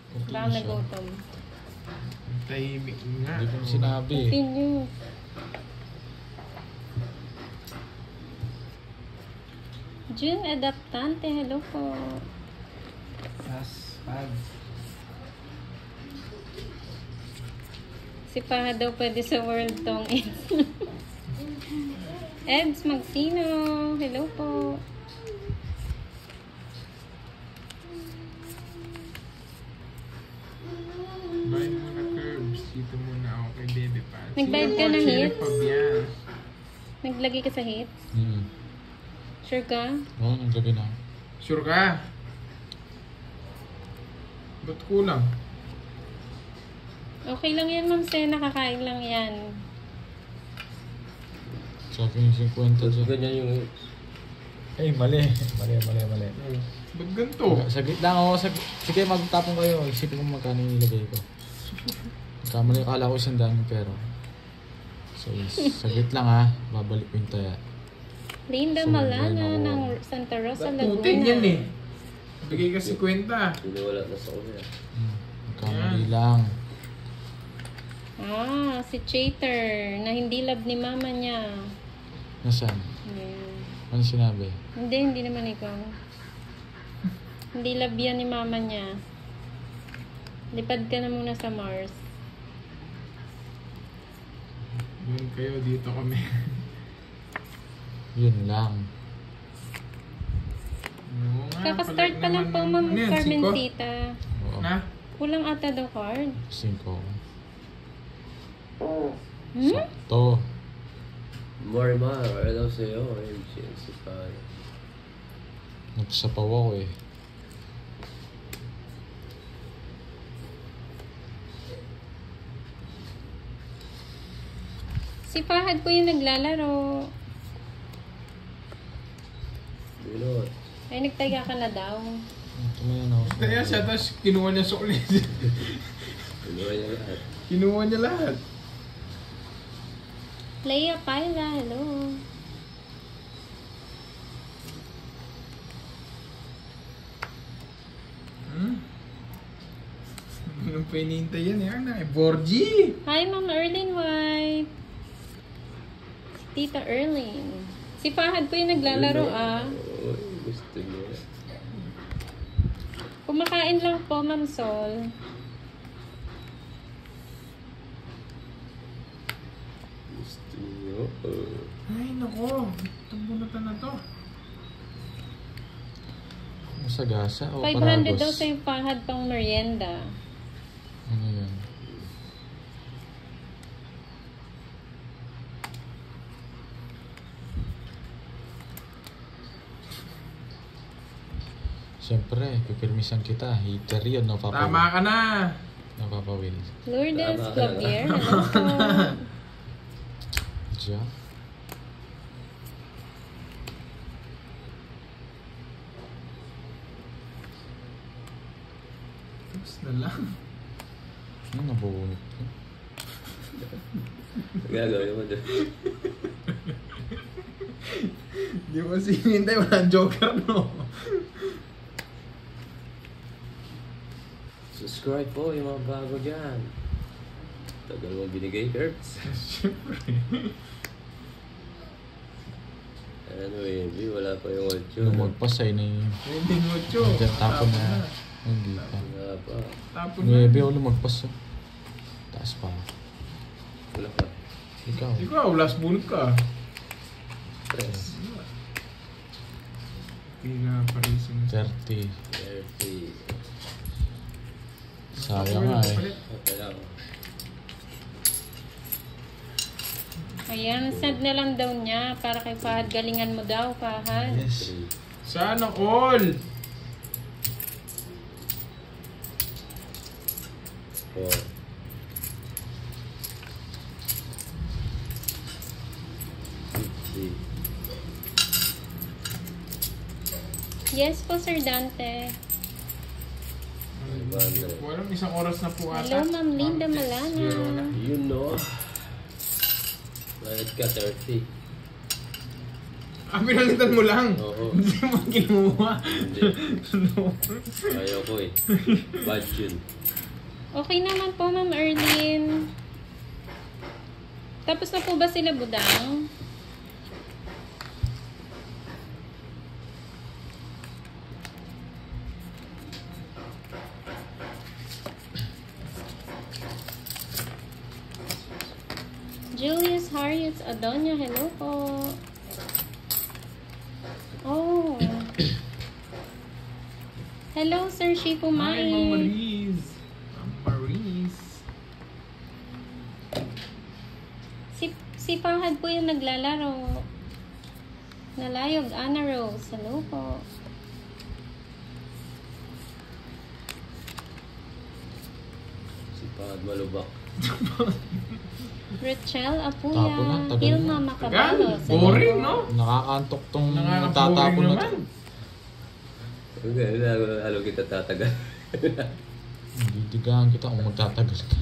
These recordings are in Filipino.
Baka nagutom. Tahimik nga. Hindi ko sinabi. Continue. June Adaptante, hello po. Si Paha daw pwede sa World Tong Eds Magsino, hello po. Bayad mo na curbs. Dito muna ako kay Bebe pa. Nagbayad ka ng hits? Pabian. Naglagay ka sa hits? Sure ka? Oo, naglabi na. Sure ka? Ba't kulang? Okay lang yan, Ma'am Sen. Nakakain lang yan. Sa akin yung 50 dyan. Ganyan yung... Eh, mali. Mali. Ba't ganito? Saglit lang ako. Sige, magtapong kayo. Isipin ko magkano yung nilagay ko. Kamali, akala ko 100 yung pera. So, saglit lang ha. Babalik ko yung taya. Linda So, Malana bueno. ng Santa Rosa, Ba't tutin yan Laguna. eh? Bigay ka 50. Hindi wala na sa kuya. Kamali lang. Ah, si Chater, na hindi love ni mama niya. Nasaan? Ayan. Ano sinabi? Hindi naman ikaw. Hindi love yan ni mama niya. Lipad ka na muna sa Mars. Yun kayo, dito kami. Yun lang. Oo nga, Kakastart pa lang naman po, ng- Ma'am Ano yan, Carmencita. Oo. Na? Kulang ata daw card. 5. Hmm? Sakto. Marimar, hello sa'yo. Ayun siya, si Paha. Nagsapaw ako eh. Si Fahad po yung naglalaro. Binot. Ay, nagtaya ka na daw. Tumayan ako. Kaya siya, tapos kinuha niya sa ulit. Kinuha niya lahat. Kinuha niya lahat. Leia Paila, hello. Anong pa hinihintay yan eh, Arna? Borgie! Hi, Ma'am Erlyn White. Si Tita Erlyn. Si Fahad po yung naglalaro, ah. Oo, gusto niya. Kumakain lang po, Ma'am Sol. Gusto niya. Ay, nako. Itong bunutan na to. Masagasa o 500 paragos? daw sa yung Fahad pang merienda. Ano yan? Siyempre, pipirmisan kita. Heater yun, no, Papa Tama Will. ka na. No, Papa Will. Lourdes Tama ka Clavier, hello po. Diyan. Tapos na lang. Ano nabunot ko? Gagawin mo doon. Di mo kasi hinihintay, walang joker, no? Subscribe po yung mga bago dyan. Tagal mo binigay, Curbs. Siyempre. Anyway, wala pa yung 8. Lumagpas ay na yung... Hindi mo, Cho. Tapon na. Hindi pa. Wala pa. Tapon na. 9 ako lumagpas. Oh. Taas pa. Wala pa. Ikaw. Ikaw, last bunot ka. Press. Pina pa rin sa 30. 30. Sayang nga eh. Okay lang. Ayan, send na lang daw niya para kay Fahad. Galingan mo daw, Fahad. Yes. 3. Sana all! 4. Yes po, Sir Dante. Walang isang oras na po ata. Hello, Ma'am Linda Malana. Zero na. You know. Bayad ka 30. Ah, pinalitan mo lang. Oo. Hindi mo kinuha. Hindi. No. Ayaw ko eh. Bad yun. Okay naman po, Ma'am Erlyn. Tapos na po ba sila, Budang? Julius Harriet Adonia, hello po. Oh. Hello, Sir Shifu Hi, Ma'am Mai. Maris. Ma'am Maris. Si Pahad po yung naglalaro. Nalayog, Anna Rose. Hello po. Si Pahad Malubak. Rachel Tapo Apuya. na, tagal Hilma na. Macabalos. Tagal. Boring, no? Nakakantok tong Nakaka-boring tatapon na naman. to. Hindi, halo kita tatagal. Didigahan kita kung magtatagal ka.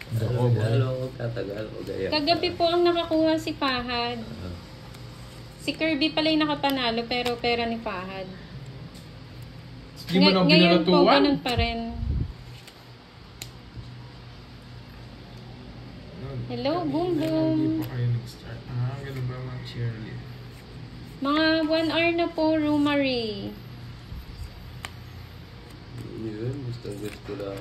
Hindi ako, boy. Halo, tatagal. Kagabi po ang nakakuha si Pahad. Si Kirby pala yung nakapanalo pero pera ni Pahad. Hindi mo na Ngayon po, binalatuan. ganun pa rin. Hello, Boom Boom. Hindi pa kayo nag-start. Ganun ba mga cheerleader? Mga 1 hour na po, Rumari. Yun, gusto lang.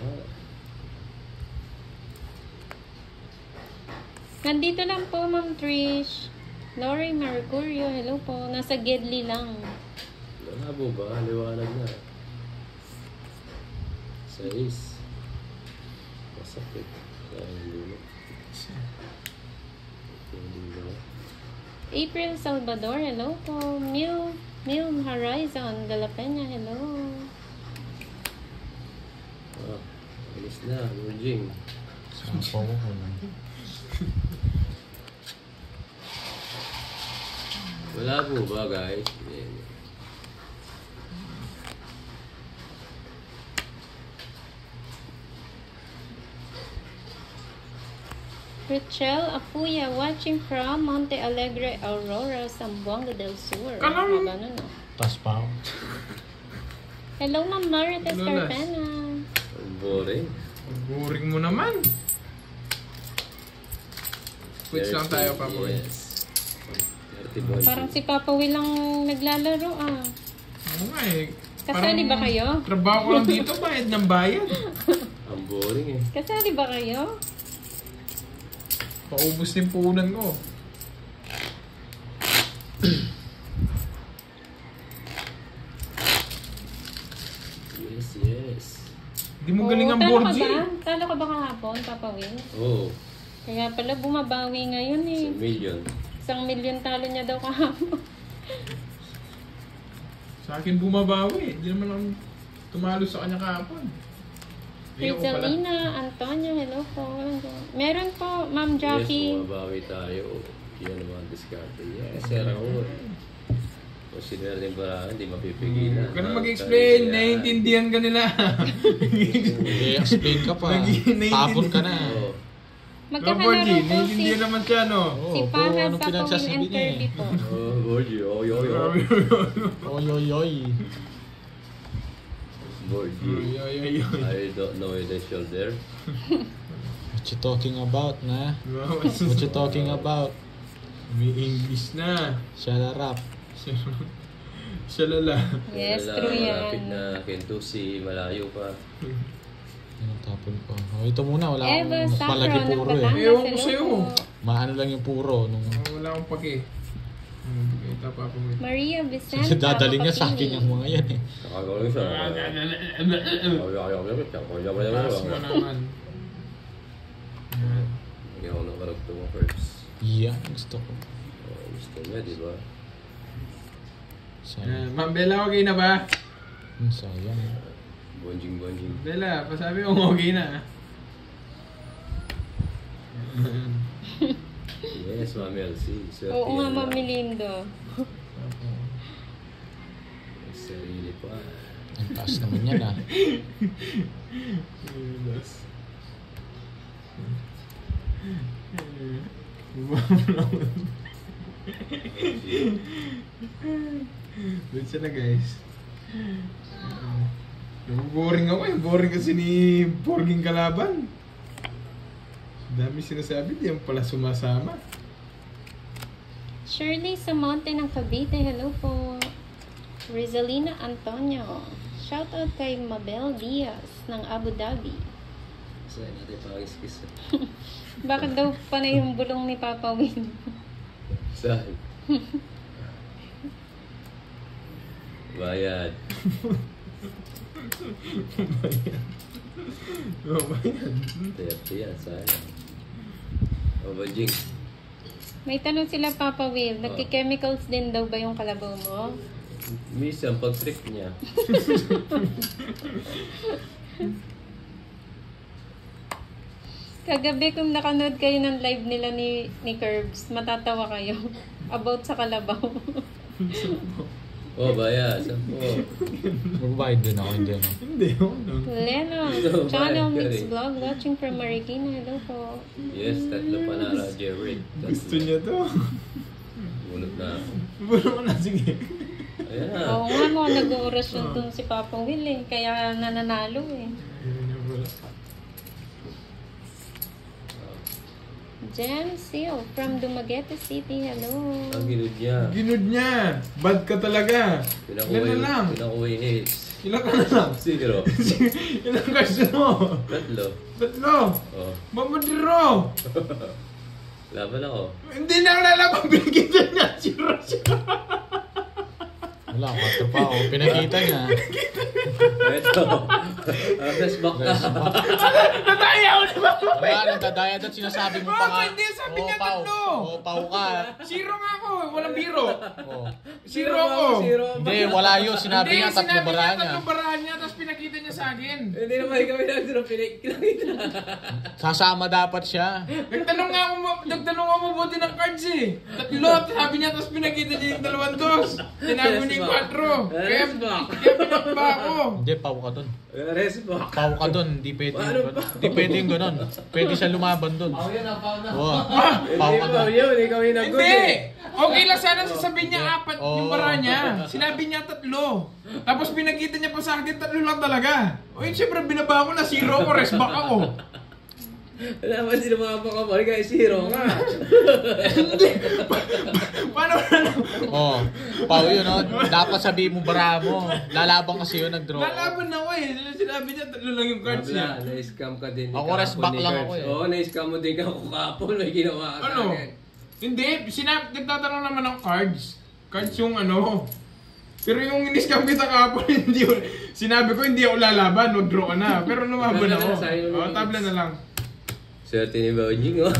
Nandito lang po, Ma'am Trish. Lori Mercurio, hello po. Nasa Gedli lang. Malabo ba? Liwanag na. 6. Masakit. Hindi mo. April Salvador, hello po. Mil Horizon, Galapena, hello. Alis na, Virgin. Sapaw ko lang. Wala po ba, guys? Rachel Apuya, watching from Monte Alegre, Aurora, Zamboanga del Sur. Kalam! Haba nun, oh. Tas pa ako. Hello, Ma'am Marites Hello, Las. Carpena. Boring. Boring mo naman. Quits lang tayo, Papa Will. Yes. 30 Parang si Papa Will lang naglalaro, ah. Oo nga eh. Kasali ba kayo? Trabaho ko lang dito, bayad ng bayad. Ang boring eh. Kasali ba kayo? Paubos din puhunan ko. Yes. Hindi mo galing ang talo board ka G. ba? Talo ka ba kahapon, Papa Will? Oo. Kaya pala bumabawi ngayon eh. 1 million. 1 million talo niya daw kahapon. Sa akin bumabawi. Hindi naman ako tumalo sa kanya kahapon. Ayoko pala. Rizalina, Antonio, hello po. Meron po, Ma'am Yes, Jackie. bumabawi tayo. Yan naman ang diskarte. Yes, sir ako. Kung sino natin para hindi mapipigilan. Huwag ka na mag-explain. Naiintindihan ka nila. I-explain ka pa. Tapon ka na. Oo. Magkakalaro po si, Naiintindihan naman siya, no? si Oo, Pahad, anong Papa Will, pinagsasabi and niya eh. Kirby po. Oh, Borgie. Oy, oy, oy. Oy, oy, oy. Borgie. Ay, ay, ay. I don't know the shoulder. What you talking about, na? What you talking about? May English na. Shalarap. Siya lala. Yes, Wala, true malapit yan. na Kentucky, malayo pa. Anong tapon ko? Oh, ito muna, wala akong Eva mas Sacro malaki ng puro eh. Batangas, Ewan ko hello sa'yo. po. Maano lang yung puro. Nung Wala akong pake. Ito pa ako. Maria Vicenta, dadalhin niya sa akin Makapini. yung mga yan eh. Nakagawin siya. Taas mo naman. Hindi ako nakaragto mo first. Yeah, gusto ko. Gusto niya, di ba? Sayang. Ma'am Bella, okay na ba? Sayang. Bonjing. Bella, pasabi mo okay na. Yes, Mami Elsie. Swerte Oo nga, yan Ma'am lang. Melindo. Sarili pa. Ang taas naman yan ah. Doon siya na guys. Boring ako eh. Boring kasi ni Borging kalaban. Dami sinasabi, di yan pala sumasama. Shirley Samonte ng Cavite, hello po. Rizalina Antonio. Shoutout kay Mabel Diaz ng Abu Dhabi. Saan natin pangis-kis. Bakit daw panay yung bulong ni Papa Win? Saan? Bayad. Bayan. Tiyati yan, sana. O ba, Jing? May tanong sila Papa Will, nagki-chemicals din daw ba yung kalabaw mo? Minsan, pag-trip niya. Kagabi kung nakanood kayo ng live nila ni Curbs, matatawa kayo about sa kalabaw. O, bayad. Saan po? Magbabayad din ako, hindi ano. Hindi, ano. Lennon, Ito, Channel bakit Mix ka rin? Vlog, watching from Marikina, hello po. Yes, tatlo pa na Roger Reid. Gusto niya to. Bunot na ako. Buro mo na, sige. Ayan na. Oo nga mo, nag-oorasyon dun si Papa Will eh, kaya nananalo eh. Jen Seal from Dumaguete City, hello. Ang ginod niya. Ginood niya. Bad ka talaga. Ilan na lang. Pinakuha yung hits. Ilan ka na lang. 0. Ilang gusto mo? Tatlo. Tatlo. O. Mamadiro. Laban ako. Hindi na lalaban. Binigyan niya. Siro siya. Wala, 4 pa ako. Pinakita niya. Ito. Best back ka. Nataya ko na ba? Wala, nagdadaya at sinasabi mo pa nga. Hindi, sabi niya Pau. tatlo. Oo, Pau ka. Siro nga ako. Walang biro. Oo. Siro ako. Hindi, wala yun. Sinabi niya, tatlo bara niya. Tatlo barahan niya. Tapos pinakita niya sa akin. Hindi naman kami nagduro pinakita. Sasama dapat siya. Nagtanong nga ako mabuti ng cards eh. Tatlo. Sabi niya. Tapos pinakita niya yung 2 dos. Tinago niya yung 4. Kaya pinakba ako. Hindi, Pau ka dun. Rest back. Pau ka dun. Hindi pwede yung ganun. Hindi pwede yung ganun. Pwede siya lumaban dun. Pau yan, Pau na. Oo. Pau Hindi ka Pau dun. yun, ikaw yung nag-good Hindi! eh. Okay lang sana sasabihin niya 4 yung Oo. bara niya. Sinabi niya 3. Tapos pinakita niya pa sa akin 3 lang talaga. O yun syempre binaba ko na 0 ako, rest back ako. Naman sila mga pakamari kaya 0 nga. Paano na lang? Oo. Pau yun, no? Dapat sabihin mo bara mo. Lalaban kasi yun, nag-draw. Lalaban ako eh. Sinabi niya 3 lang yung cards niya. Wala, na-scam ka din. Ako, rest back lang ako eh. Oo, na-scam mo din ako kapon. May ginawa ka Ano? sa akin. Hindi, nagtatanong naman ng cards. Cards yung ano. Pero yung in-scam kita kahapon, hindi ko, sinabi ko hindi ako lalaban, wag-draw ka na. Pero lumaban Tabla ako. na, sayang Oo, naman. tabla na lang. Swerte ni Baojing, oh.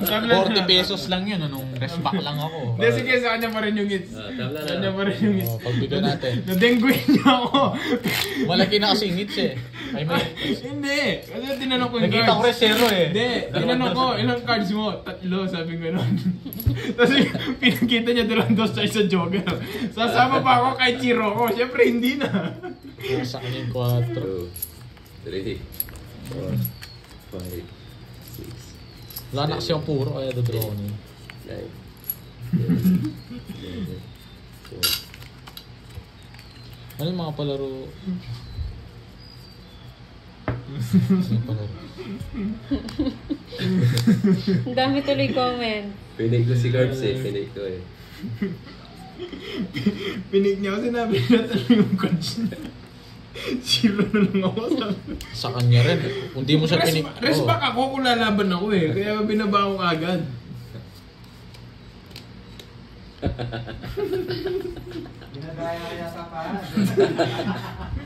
Tabla na. 40 pesos lang yun. Anong rest back lang ako. Hindi, sige, sa kanya pa rin yung hits. Tabla Sa na. kanya pa rin yung hits. Oo, pagbigyan natin. Nadengguin niya ako. Malaki na kasi ngits eh. Ay, may... Hindi. Kasi tinanong ko yung Nakita ko rin zero eh. Hindi. Tinanong ko, ilang cards mo? 3, sabi ko nun. Tapos pinakita niya 2 dos sa isa joker. Sasama pa ako kahit 0 ko. Siyempre, hindi na. Sa kanya yung 4. 2, 3, 4, 5, 6, Wala na kasi yung puro, kaya dodraw ko niya. 9, 10, 11, 12. Ano yung mga palaro? Ano yung palaro? Ang dami tuloy comment. Pinig ko si Curbs eh. Pinig ko eh. Pinig niya ako, sinabi niya yung cards niya. 0 na lang ako. Sa kanya rin. Kung di mo siya pinig... Rest Oo. back ako kung lalaban ako eh. Kaya binaba ako agad.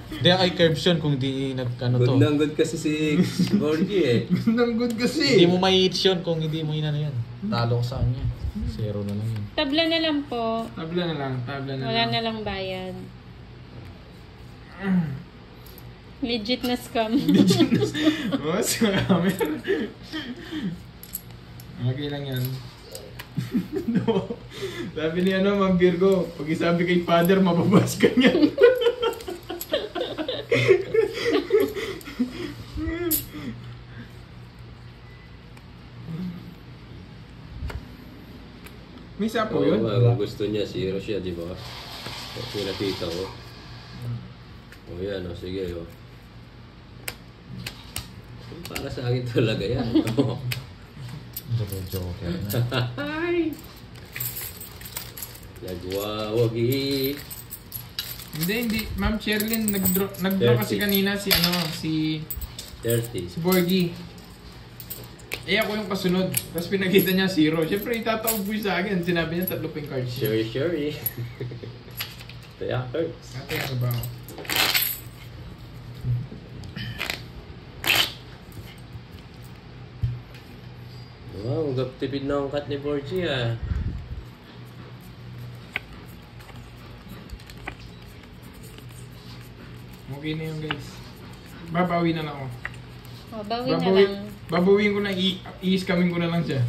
Hindi, kay Curbs yun kung di nag-ano to. Good na good kasi si Borgie eh. Gandang good kasi. Hindi mo may-hits yun kung hindi mo inano yan. Talo ko sa kanya. 0 na lang yun. Tabla na lang po. Tabla na lang, tabla na Wala lang. na lang bayad. Legit na scam. Oh, sa camera. Okay lang yan. No. Sabi ni Ma'am Virgo, pag isabi kay Father, mababas ka niyan. May sapo yun? Kung gusto niya, 0 siya, di ba? Kasi nakita ko. O yan, o sige o. Para sa akin talaga yan. Joker na. Ay! Nagwawagi. Hindi. Ma'am Sherlyn, nag-draw 30. kasi kanina si 30. si Borgie. Eh ako yung kasunod. Tapos pinakita niya 0. Siyempre itatawag po sa akin. Sinabi niya 3 ping cards. Sure. Kaya hurts. Ate, ano ba ako? Wow, tipid na ang cut ni Borgie ah. Okay na yun guys. Babawi na lang ako. O, bawi na lang. Babawiin ko na, i-scamin ko na lang siya.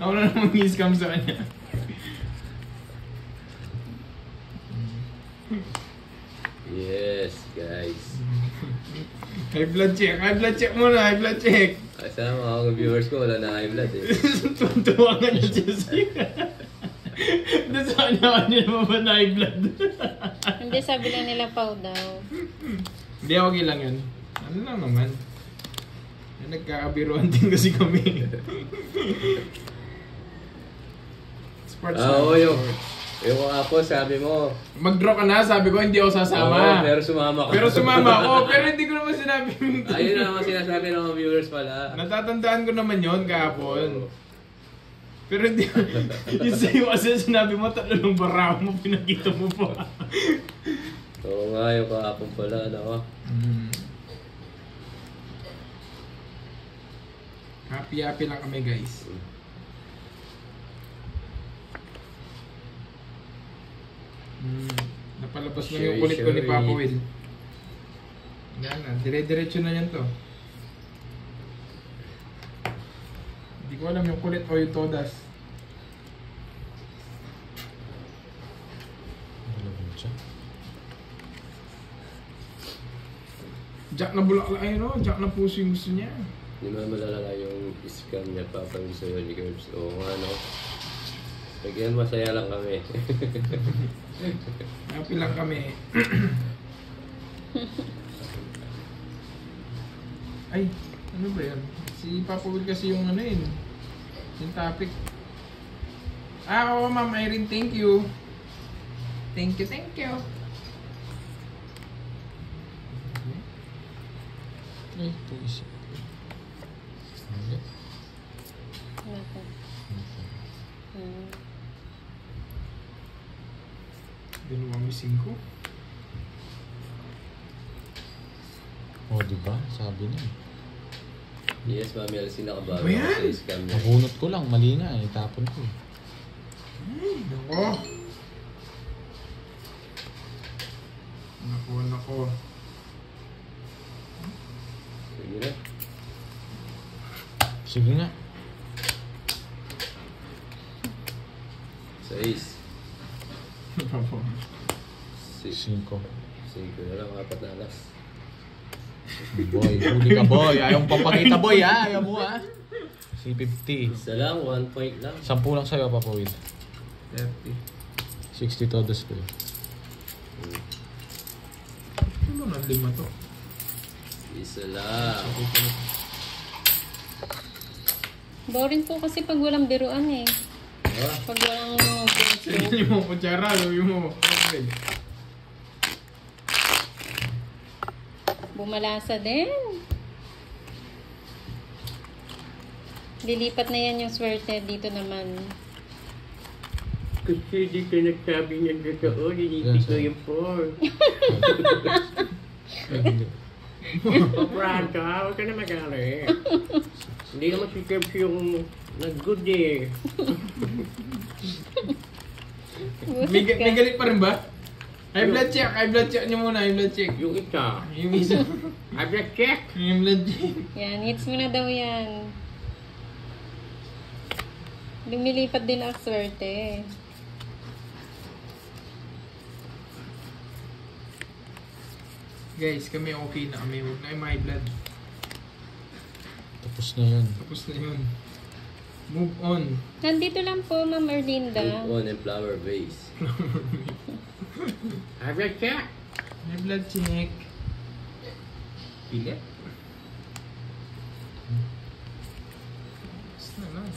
Ako na naman i-scam sa kanya. Yes, guys. High blood check. High blood check muna. High blood check. Kasama ako viewers ko, wala na high blood eh. Tuntuwa nga niya siya siya. Doon sa kanya naman na high blood. Hindi, sabi lang nila pau daw. Hindi, okay lang yun. Ano lang naman. Nagkakabiruan din kasi kami. Sports Oo, yung ako, sabi mo. Mag-draw ka na, sabi ko hindi ako sasama. Oo, pero sumama ka. Pero sumama ako, pero hindi ko naman sinabi. Ayun na naman sinasabi ng mga viewers pala. Natatandaan ko naman yon kahapon. Pero hindi, yung sa'yo kasi sinabi mo, 3 baraw mo, pinakita mo pa. Oo nga, yung kahapon pala, ano. Happy lang kami guys. Napalabas na yung kulit ko ni Papa Will. Yan na, dire-diretso na yan to. Hindi ko alam yung kulit o yung todas. Jack na bulak ay no, Jack na puso yung gusto niya. Hindi mo malala yung scam niya papang sa'yo ni Curbs. Oo nga, no. Again, masaya lang kami. Happy lang kami. Ay, ano ba yan? Si Papa Will kasi yung ano yun. Yung topic. Oo, Ma'am Irene, thank you. Thank you. Ay, ito isip. Hindi. Nako. Dalawang missing ko. O, diba? Sabi niya. Yes, Mami Alice, nakabago Ba yan? ako sa scam niya. Nabunot ko lang, mali nga eh. Tapon ko eh. Nako. Sige na. Sige nga. 6. 5. 5 na lang, 4 na alas. Boy, huli ka boy. Ayaw mo papakita boy ha. Ayaw mo ha. C50. Isa lang, 1 point lang. 10 lang sa'yo, Papa Will. 30. 60 todos ko eh. Ano na 5 to? Isa lang. Boring po kasi pag walang biruan eh. Ah, Pag walang Sige mo, kutsara, sabi mo. Okay. bumalasa din. Lilipat na yan yung swerte dito naman. kasi di ka nagsabi ng totoo, dinipit ko yung 4. Papranta, huwag ka na magalit. Hindi naman si Curbs yung nag-good eh. May galit pa rin ba? High blood check nyo muna, high blood check. Yung isa. Yung isa. I've just checked. Yung blood check. Yan, hits mo na daw yan. Lumilipat din ang swerte. Guys, kami okay na kami. Huwag na yung high blood. Tapos na yun. Tapos na yun. Move on. Nandito lang po, Ma'am Erlinda. Move on and flower vase. I've just checked. May blood check. Pilit. Basta lang.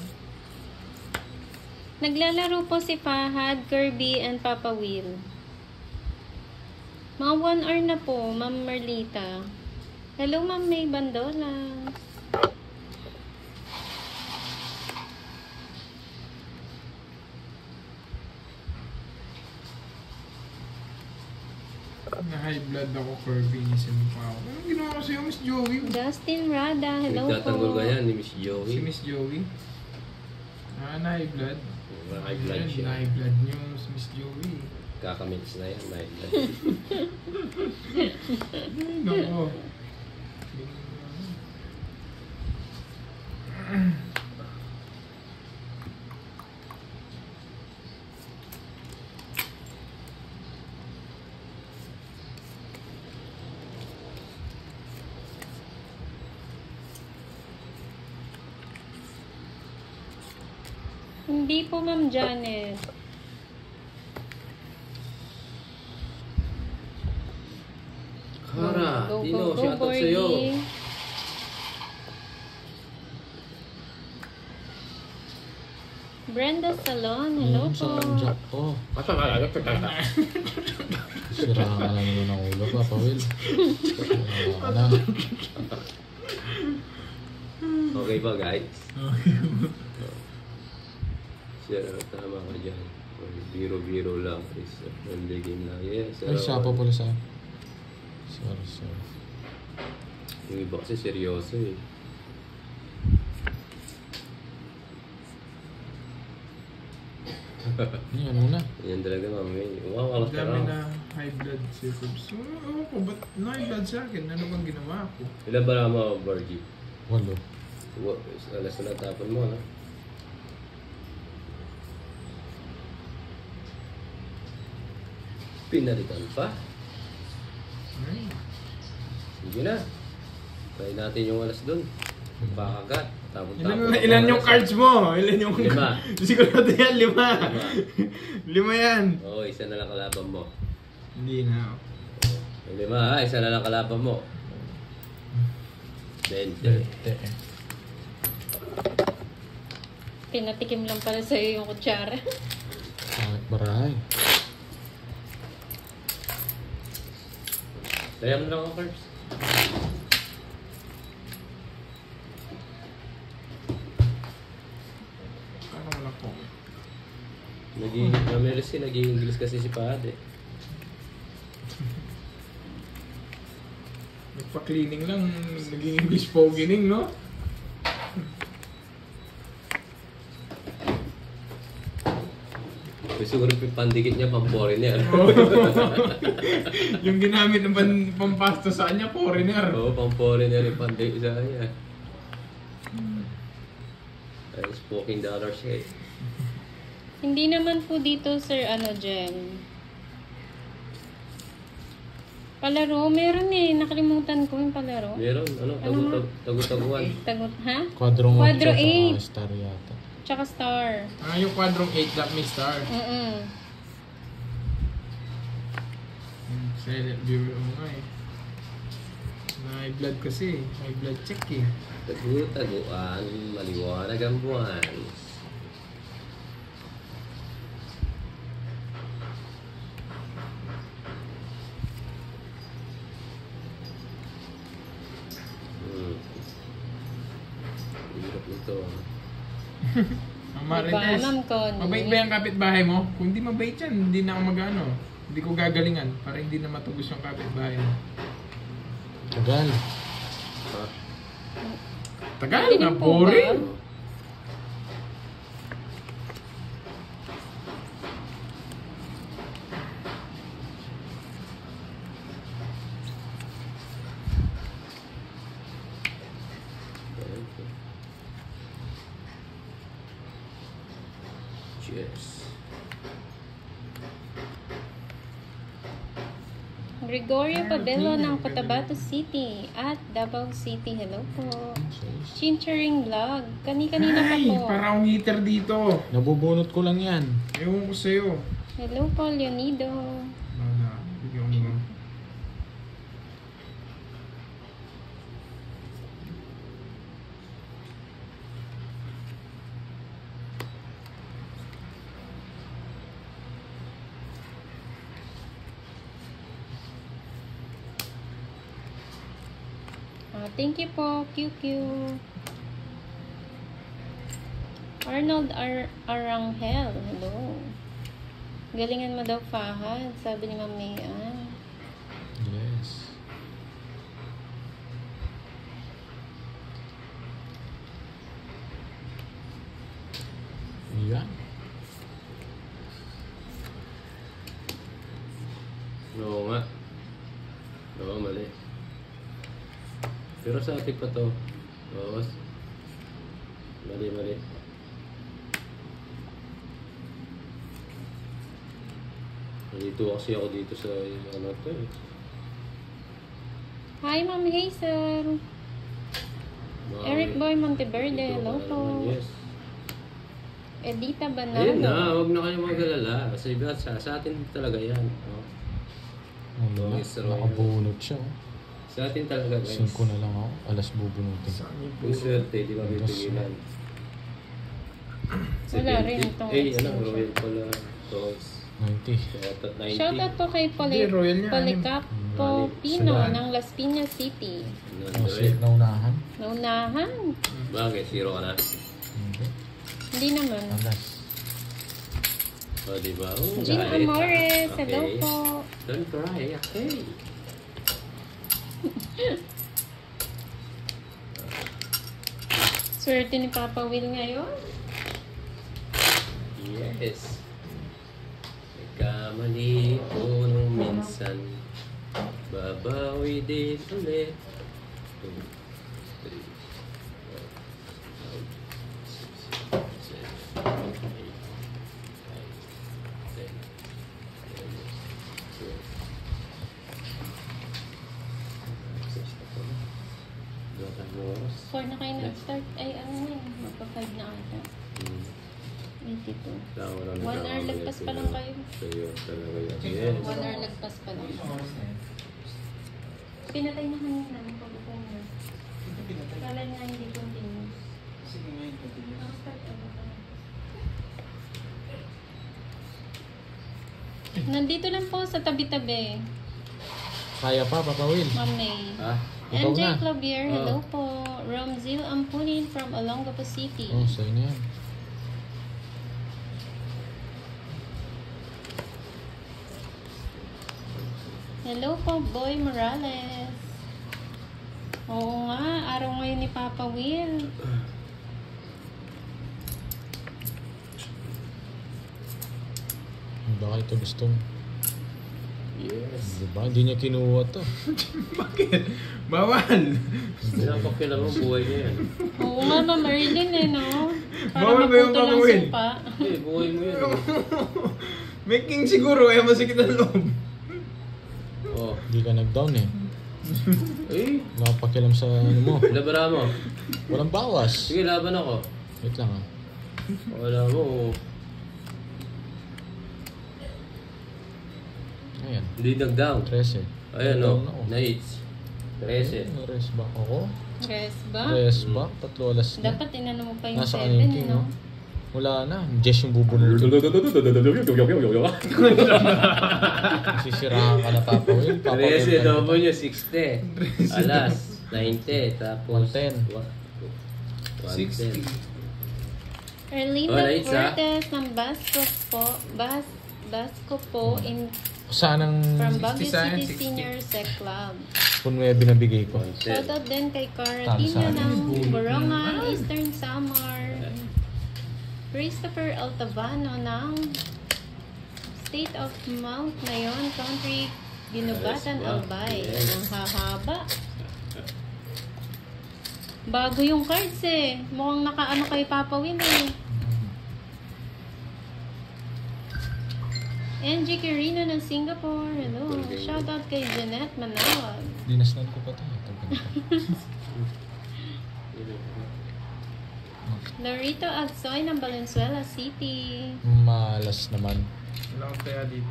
Naglalaro po si Fahad, Kirby, and Papa Will. Mga 1 hour na po, Ma'am Marlita. Hello, Ma'am May Bandola. Na-high blood ako, Kirby. Nisan pa ako. Anong ginawa ko sa'yo, Miss Joey? Justin Rada, hello po. Nagtatanggol ka yan ni Miss Si Joey. Miss Joey. Na-high blood. Na-high blood Ayun, siya. Na-high blood niyo, Miss Joey. Kakamix na yan. Na-high blood. Ay, nako. Hindi po, Ma'am Janet. Kara, Go, Dino, go, go, shoutout sa'yo. Gordy. Brenda Salon, hello Yung po. sa panjak ko. Sira ka na naman ng ulo, Papa Will. Sira ka na. Okay ba, guys? Siya, tama ka dyan. Biro-biro lang. It's a friendly game lang. Yes, Ay, siya pa pala sa... Sorry. Yung iba kasi seryoso eh. Yan muna. Yan talaga, mami. Wow, alas Ang ka dami lang. na high blood si Curbs. Oo po, ba't na-high blood sa akin? Ano bang ginawa ko? Ilan ba naman ako, Bargy? 8. Alas na tapon mo, ha? Pinalitan pa. Ay, Sige na. Try natin yung alas dun. Bakagat. ilan yung cards mo? Ilan yung... 5. Sigurado yan, 5. 5 yan. Oo, isa na lang kalaban mo. Hindi na. Yung 5 ha, isa na lang kalaban mo. 20. Pinatikim lang pala sa'yo yung kutsara. Bakit baray? Kaya mo lang ako, Curbs. Parang wala po. Nag-i-English kasi si Pahad eh. Nagpa-cleaning lang, naging English pogining, no? Siguro yung pandikit niya pang foreigner. Yung ginamit ng pampasta sa kanya, foreigner. Oo, pang foreigner yung pandikit sa kanya. Ay, spoken dollar siya eh. Hindi naman po dito, Sir, Jem. Palaro, meron eh. Nakalimutan ko yung palaro. Meron, tagu-taguan. Tagot, ha? Quadrong Quadro 8. 8. Star yata. Tsaka star. Yung quadrong 8 that may star. Silent viewer mo nga eh. Na-high blood kasi. High blood check eh. Tagu-taguan, maliwanag ang buwan. Hirap nito ah. Ang Diba, Marites, Ma'am Connie? mabait ba yung kapitbahay mo? Kung hindi mabait yan, hindi na ako mag-ano. Hindi ko gagalingan para hindi na matubos yung kapitbahay mo. Tagal. Ha? Tagal Hindi na, din po boring. Cheers. Gregorio Pabelo ng Cotabato City at Davao City. Hello po. Chincharing Vlog. Kanina pa Ay, po. para akong heater dito. Nabubunot ko lang yan. Ewan ko sa'yo. Hello po, Leonido. Bigyan ko mo. Thank you po, QQ. Arnold Arangel, hello. Galingan mo daw, Fahad, sabi ni Ma'am Mayan. Yes. Yan. Oo nga. Oo, mali. Pero sa atin pa to. Oo. Mali. Nandito kasi ako dito sa ano to eh. Hi, Ma'am Hazel. Eric Boy Monteverde, Dito hello ka po. naman, yes. Edita Banalo. Ayun na, huwag na kayo mag-alala. Kasi sa atin talaga yan. Oh. Wala. Yes, Roy. Nakabunot siya. Oh. Sa atin talaga guys. 5 na lang ako. Alas bubunutin. Yung swerte, di ba pipigilan? Wala rin itong Eh, ano, extension. Royal pala. Toys. 90. Kaya 90. Shoutout po kay Hindi, Royal niya, Policapo Pino Sudan. ng Las Piñas City. Kasi naunahan. Naunahan. Bakit? Zero ka na? Hindi. Hindi naman. Alas. O, di ba? Oh, Jean galit. Amores, Okay. hello po. Don't cry, okay. Swerte ni Papa Will ngayon. Yes. Nagkamali ko nung minsan. Babawi din ulit. 2, 3, 4, 5, 6, 7, 8, 9, 10, 11, 4 na kayo nag-start. Ay, ano na yun? Magpa-5 na ata. 82. 1 hour lagpas pa lang kayo. Sa'yo talaga yan. Yes. 1 hour lagpas pa lang. Pinatay na kanina. Pagpapay na. Kala nga hindi continuous. Nakastart ako pa. Nandito lang po sa tabi-tabi. Kaya pa, Papa Will. Ma'am May. Ah, Ikaw MJ na. Clavier, hello po. Romzil Ampunin from Olongapo City. Oh, sa'yo na yan. Hello po, Boy Morales. Oo nga, araw ngayon ni Papa Will. Baka ito gusto mo. yes. Diba? Hindi niya kinuha to. Bakit? Bawal! Pinapakila mo buhay niya yan. Oo nga, Ma'am Erlyn eh, no? Para Bawal ba yung maputo lang Papa Will? supa. Eh, buhay mo yan. Making siguro, eh, masakit ang loob. Oh. Hindi ka nag-down eh. Eh, Nakapakilam sa ano mo. labara mo. Walang bawas. Sige, laban ako. Wait lang ah. Wala mo. Ayan. Hindi nag-down. 13. Ayan Nag-down o. ako. Nights. 13. Rest back ako. Rest ba? Rest back. 3 alas na. Dapat inano mo pa yung Nasa 7, kanil king, no? no? Wala na. Jess yung bubunutin. Sisirahan ka na, Papa Will. Papa Will 13, ka na. double nyo, 60. Alas, 90. Tapos, 110. 60. 110. Erlinda Oh, nights, ah. Fuertes ng Basco po in Saan ang from Baguio 60, City Senior Sec Club. punwe binabigay ko? 110. Shoutout din kay Cara Tama Tino sa akin. ng Borongan, Eastern Samar. Christopher Altavano ng State of Mount Mayon Country, Ginubatan, Yes, wow. Albay. Yes. Ang hahaba. Bago yung cards eh. Mukhang nakaano kay Papa Will eh. NG Quirino ng Singapore. Hello. Shoutout kay Jeanette Manawag. Dinasnan ko pa ito. Ito ganito. Lorito Agsoy ng Valenzuela City. Malas naman. Wala akong kaya dito.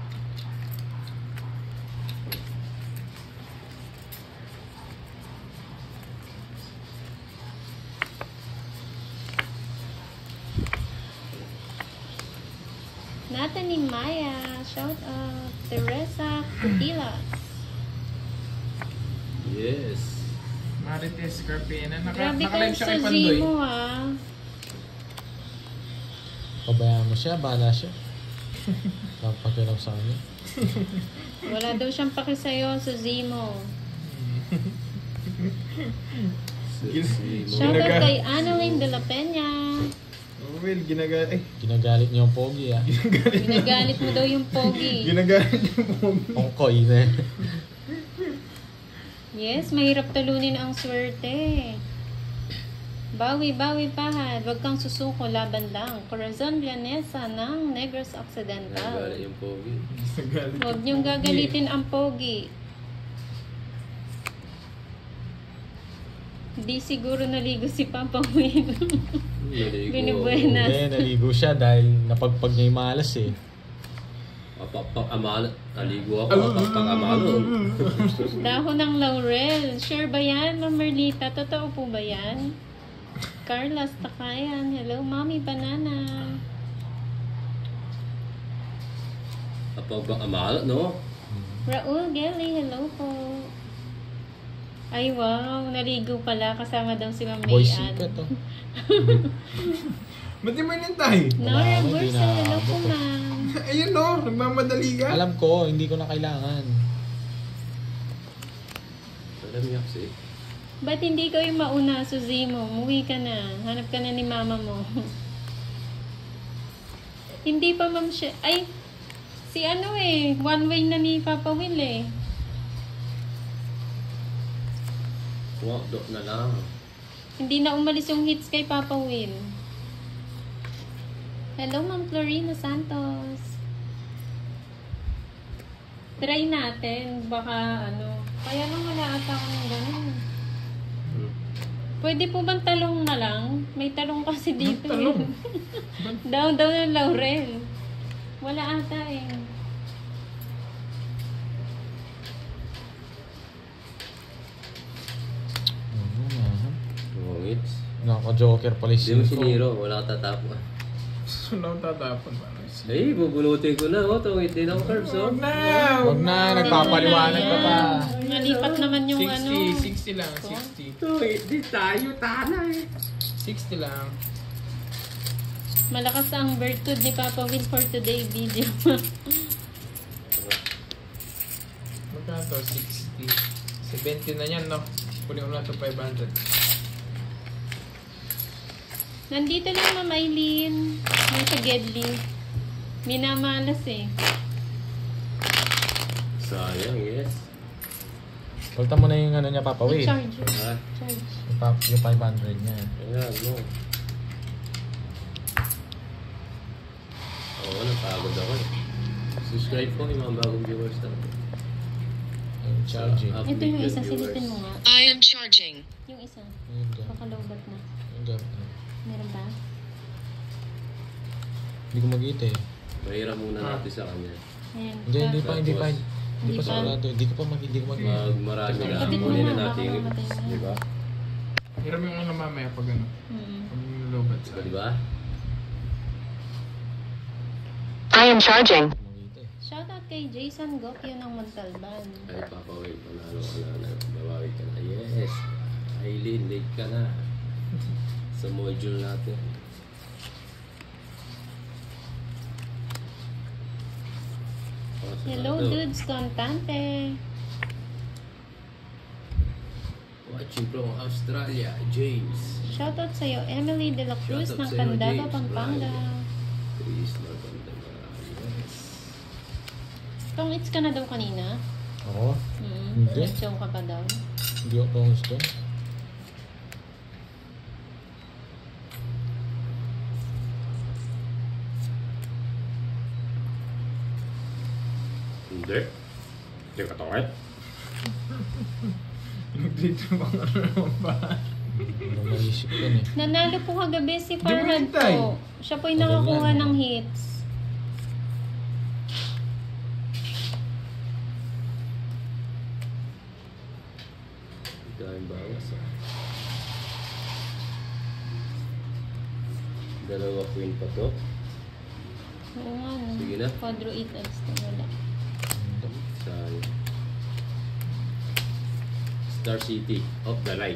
Natalie Maya. Shout out. Teresa Cutilas. Yes. Marites Carpena. Grabe ka Naka-live siya sa kay Pandoy. Zimo ha. Pabayaan mo siya, bahala siya. Papakilaw sa kanya. Wala daw siyang paki sa'yo sa Zimo. Shout out kay Annalyn de la Peña. Oh, Will, Ginagalit niyo yung pogi ah. Ginagalit mo daw yung pogi. Ginagalit yung pogi. Pongkoy na eh. Yes, mahirap talunin ang swerte. Bawi, bawi pahad. Huwag kang susuko, laban lang. Corazon Vianesa ng Negros Occidental. Nagalit yung pogi. Huwag niyong gagalitin ang pogi. Di siguro naligo si Papa Will. Naligo. Binibuenas. Hindi, naligo siya dahil napagpag niya yung malas eh. Amalo. Naligo ako. Amalo. Dahon ng laurel. Sure ba yan, Ma'am Merlita? Totoo po ba yan? Carlos Takayan. Hello, Mommy Banana. Amalo, no? Raul Gelly, hello po. Ay, wow. Naligo pala. Kasama daw si Ma'am Boy Mayan. secret oh. Ba't di mo inintay? Nora Wala, Bursa, hindi na hello po, abot eh. ma'am. Ayun no, nagmamadali ka. Alam ko, hindi ko na kailangan. Alam niya kasi. Ba't hindi ko yung mauna, Suzy mo? Umuwi ka na. Hanap ka na ni mama mo. Hindi pa, ma'am siya. Ay, si ano eh. One way na ni Papa Will eh. Do na lang. Hindi na umalis yung hits kay Papa Will. Hello, Ma'am Florina Santos. Try natin. Baka ano. Kaya lang wala ata akong gano'n. Pwede po bang talong na lang? May talong kasi dito. Talong? Daw ng laurel. Wala ata eh. Hits. Naka-joker pala Hindi mo yung siniro. Wala tatapon. Sunod tatapon ba? Ay, bubulutin ko na. Tungit din ako, Curbs. Huwag na! Huwag na, nagpapaliwanag ka pa. Nalipat naman yung 60, ano. 60 lang, 60. Tungit din tayo. Tana eh. 60 lang. Malakas ang virtud ni Papa Will for today video. Magkano to? 60. 70 na yan, no? Kunin ko na ito 500. Nandito lang, Ma'am Aileen. Nasa Gedli. Minamalas eh. Sayang, yes. Pagtan mo na yung ano niya, Papa May Will. charge. Ah, Charge. Yung 500 niya. ayan, no. Oo, napagod ako eh. Subscribe po yung mga bagong viewers natin. Yung charging. Sa Ito yung isa. viewers. Silipin mo nga. I am charging. Yung isa. Yung gamit. Baka lowbat na. Yung gamit. Meron ba? Hindi ko mag-eat eh. Mahirap muna natin sa kanya. Ayan. Hindi pa. Hindi pa Hindi pa? sigurado. Hindi ko mag-eat. Marami na. Kapit mo Kunin na, na natin baka yung mamatay na. di ba? Hiram yung ano mamaya pag ano. Mm. Pag nilobat sa... Di ba? I am charging. Mag-eat eh. Shoutout kay Jason Gokyo ng Montalban. Ay, papawin, panalo ka na. Babawi ka na. Yes. Aileen, late ka na. Sa module natin. Oh, Hello, sarado. dudes. Contante. Watching from Australia, James. Shoutout sa'yo, Emily De La Cruz Shoutout ng sa'yo, Pandaga, James. Pampanga. Chris Marcondama. Yes. Tong-its ka na daw kanina? Oo. Hindi. Nag-show ka pa daw? Hindi ako pangos doon. Hindi. Hindi ka tawid. Dito bang ano naman ba? Ano maisip yun eh. Nanalo po kagabi si Di mo Farhad hintay. po. Siya po yung nakakuha Tagal yan. ng hits. Dahil bawas ah. Dalawa queen pa to. Oo nga, no? Sige na. Quadro 8 odds na wala. Sayang. Star City of the Light.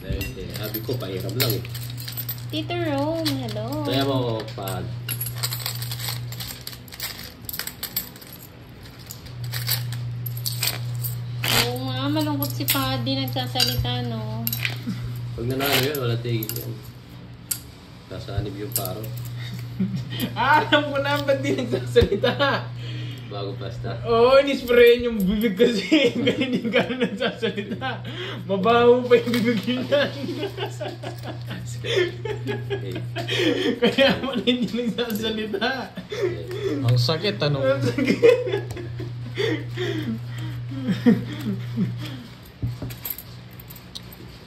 Dahil sabi ko, pahiram lang eh. Tito Rome, hello. Kaya mo, pag Oo nga, malungkot si Paddy nagsasalita, no? pag nanalo yan, wala tigil yan. Sasanib yung paro. Alam ko na, ba't di nagsasalita? Bago basta. Oo, ni-spray yung bibig kasi. Kaya hindi ka na nagsasalita. Mabaho pa yung bibig niya. Okay. Kaya mo na hindi nagsasalita. Ang sakit, ano?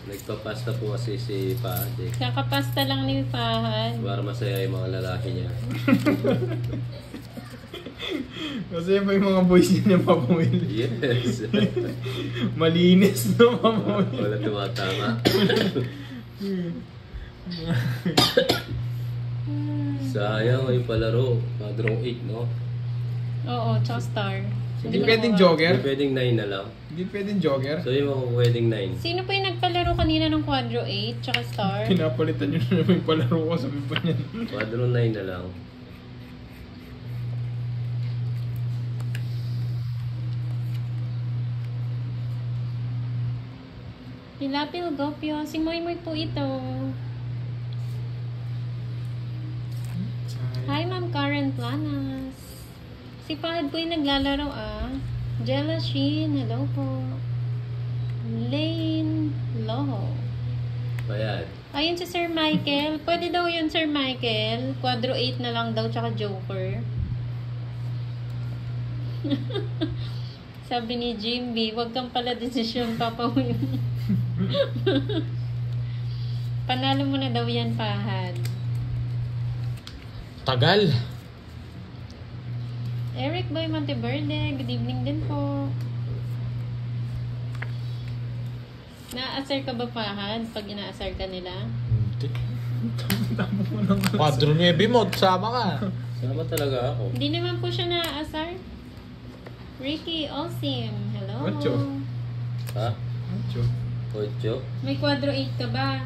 Nagpapasta po kasi si Pate. Kakapasta lang ni Fahad. Para masaya yung mga lalaki niya. Kasi pa yung mga boys niya na papawil. Yes. Malinis no, papawil. Wala tumatama. Sayang ay palaro. Padrong 8, no? Oo, tsaka star. Hindi mo pwedeng nakuha. jogger? Hindi pwedeng 9 na lang. Hindi pwedeng jogger? So yung mga pwedeng 9. Sino pa yung nagpalaro kanina ng Quadro 8 tsaka star? Pinapalitan nyo na naman yung palaro ko, sabi pa niyan. Padrong 9 na lang. Pilapil Gopyo, si Moy Moy po ito. Hi Ma'am Karen Planas. Si Fahad po yung naglalaro Jella Sheen, hello po. Lane Loho. Ayan. Ayun si Sir Michael. Pwede daw yun Sir Michael. Quadro 8 na lang daw tsaka Joker. Sabi ni Jimby, wag kang pala desisyon, Papa Will. Panalo mo na daw yan, Fahad. Tagal. Eric Boy Monteverde, good evening din po. Na-assar ka ba, Fahad, pag ina-assar ka nila? Hindi. Quadro 9 mo, sama ka. Sama talaga ako. Hindi naman po siya na-assar. Ricky Osim, hello. Ocho. Ha? Ancho. 8, May Quadro 8 ka ba?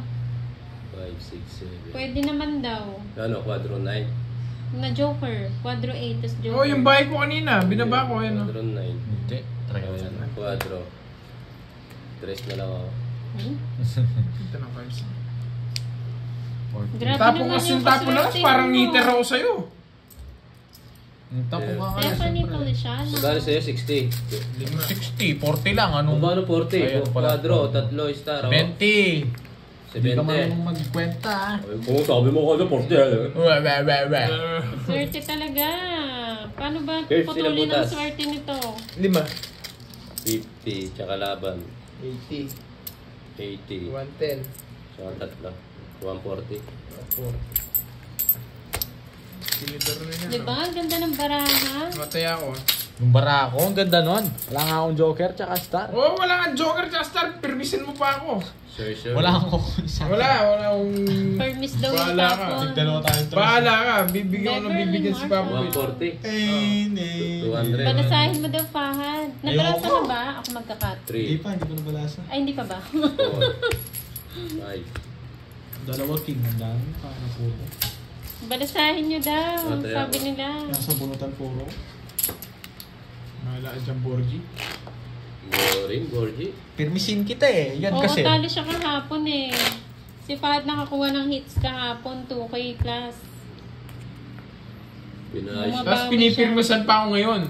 5, 6, 7. Pwede naman daw. Ano, quadro 9? Na Joker, Quadro 8, tas Joker. Oh, yung bahay ko kanina, binaba ko yan. Quadro 9. Hindi. Try ko Ayan, yan. quadro. 3 na lang ako. Hmm? Ito na, Vibes. Grabe Tapo naman kasi yung yung tapo na lang, kaswerte parang mo. ngiter ako sa'yo. Tapo ka Stephanie Feliciano. Magkano sa'yo? 60. 60, 40 lang. Kung Anong paano 40? Ayan, pala. Quadro, 3 star. 20. Hindi ka 70. marunong magkwenta. Kung sabi mo kasi 40. Weh. Swerte talaga. Paano ba Curves, putulin ilang ang butas? swerte nito? 5. 50, tsaka laban. 80. 80, 110. tsaka tatlo. 140. 4. Sinidor na yan. Diba? Ang ganda ng baraha. Matay ako. Yung bara ko, ang ganda nun. Wala nga akong joker tsaka star. Oh, wala kang joker tsaka star. Permisin mo pa ako. Sure. Wala akong isa. Wala akong... Permis daw yung Bahala ka. tapon. Dalawa tayong tres. Bahala ka. Bibigyan ko ng Beverly bibigyan si Papa Will. 140. 200. Balasahin mo daw, Fahad. Nabalasa Ayoko. na ba? Ako magkakat. 3, Hindi ko nabalasa. Ay, hindi pa ba? 4, 5. Dalawa king, ang dami. Parang puro. Balasahin nyo daw. Matay Sabi ako. nila. Nasa bunutan puro. Mahala ka dyan, Borgie. Boring, Borgie. Pirmisin kita eh. Yan Oo, kasi. talo siya kahapon eh. Si Fahad nakakuha ng hits kahapon, 2K class. Pinayos. Mga- Tapos Mabawi pinipirmasan pa ako ngayon.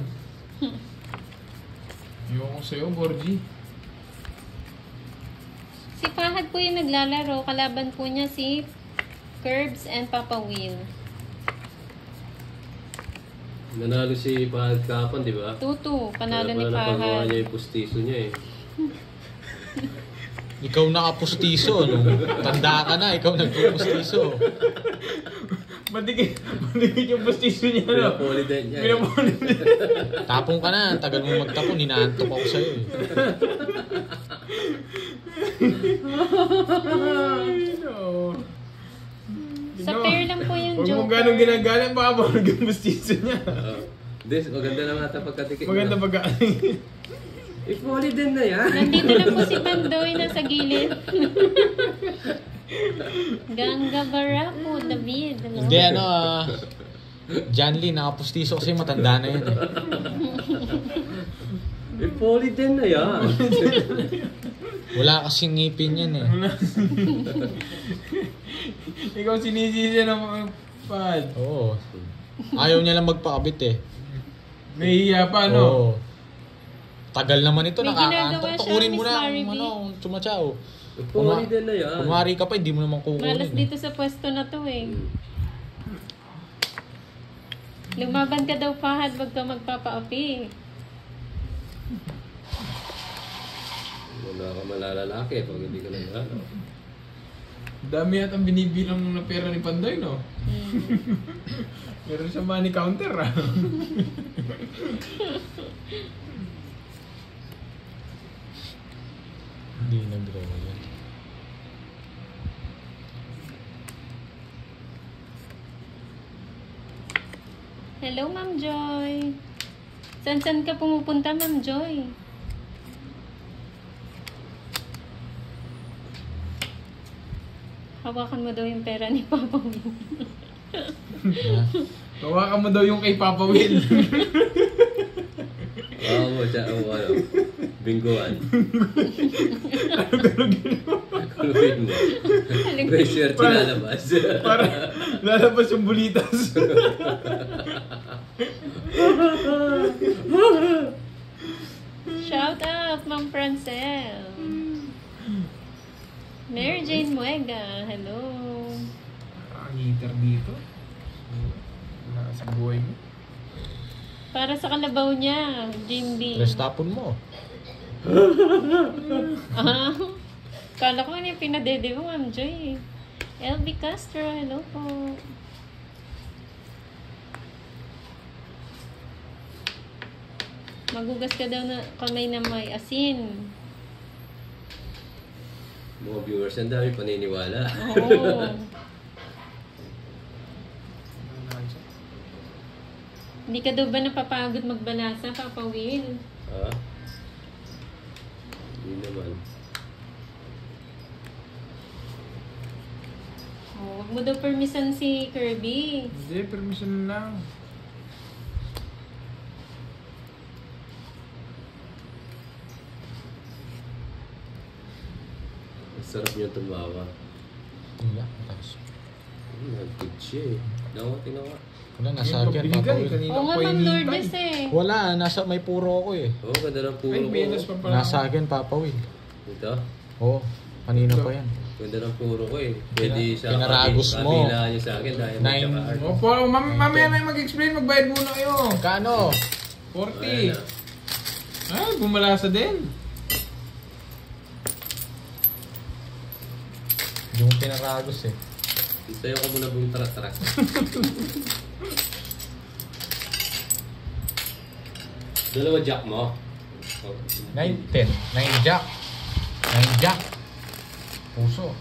Ayoko sa'yo, Borgie. Si Fahad po yung naglalaro. Kalaban po niya si Curbs and Papa Will. Nanalo si Pahal kahapon, di ba? 2-2. Panalo ni Napagawa Fahad. niya yung pustiso niya eh. Ikaw nakapustiso, no? Tanda ka na, ikaw nagpupustiso. Matigit yung postiso niya, no? Pinapuli din niya. Pinapuli din. Tapong ka na, tagal mo magtapon, inaantok ako sa'yo eh. Ay, no. Sa pair lang po yung Huwag mo Joker. ganong ginagalan, baka mahulog yung postiso niya. Des, maganda naman ata pagkatikit. Maganda pag Ipoli din na yan. Nandito lang po si Pandoy nasa gilid. Ganga Barapo, David. Hello. Hindi, John Lee, nakapustiso kasi matanda na yan eh. Ipoli din na yan. Wala kasing ngipin yan eh. Ikaw sinisisi ng pad. Oo. Ayaw niya lang magpakabit eh. Nahihiya pa, no? Oo. Tagal naman ito, May nakakaantok. ginagawa siya, Tukunin mo Miss na Maribel. ang tumatsaw. Ipoli din na yan. Kumari ka pa, hindi mo naman kukunin. Malas eh. dito sa pwesto na to eh. Lumaban ka daw, Fahad, wag ka magpapaapi. Wala ka malalalaki pag hindi ka nag-ano. Dami at ang binibilang na pera ni Pandoy, no? Meron siya money counter, ah. Hindi nag-draw yan. Hello, Ma'am Joy. San ka pumupunta, Ma'am Joy? Hawakan mo daw yung pera ni Papa Will. Hawakan mo daw yung kay Papa Will. Oo mo siya, ano, bingoan. Kulubin mo. May shirt lalabas. Para lalabas yung bulitas. Shout out, Ma'am Francel. Mary Jane Muega, hello. Ang heater dito. Wala sa buhay mo. Para sa kalabaw niya, Jimby. Restapon mo. Ah, kala ko yung pinadede mo, Ma'am Joy. LB Castro, hello po. Magugas ka daw na kamay na may asin. Mga viewers, ang dami paniniwala. Oo. Hindi ka daw ba napapagod magbanasa, Papa Will? Ha? Hindi naman. Oh, wag mo daw permisan si Kirby. Hindi, permission lang. Sarap niyo tumawa. Wala. Tapos. Nag-good siya eh. Tingnan ko. Wala, nasa akin. Papa Will. Kanina Oo nga, ko Ma'am hinihintay. Lourdes eh. Wala, nasa may puro ako eh. Oo, ganda ng puro Ay, ko. menos pa pala. Nasa akin, Papa Will. Ito? Oo, kanina pa yan. Ganda ng puro ko eh. Pwede sa Pinaragos mo. kabilaan niyo sa akin dahil Nine. magkaka-art. Opo, mamaya na yung mag-explain. Magbayad muna kayo. Kano? 40. Ay, bumalasa din. Yung pinaragos eh. Isayo ka muna buong tarak-tarak. Dalawa jack mo. 9, 10. 9 jack. 9 jack. Puso.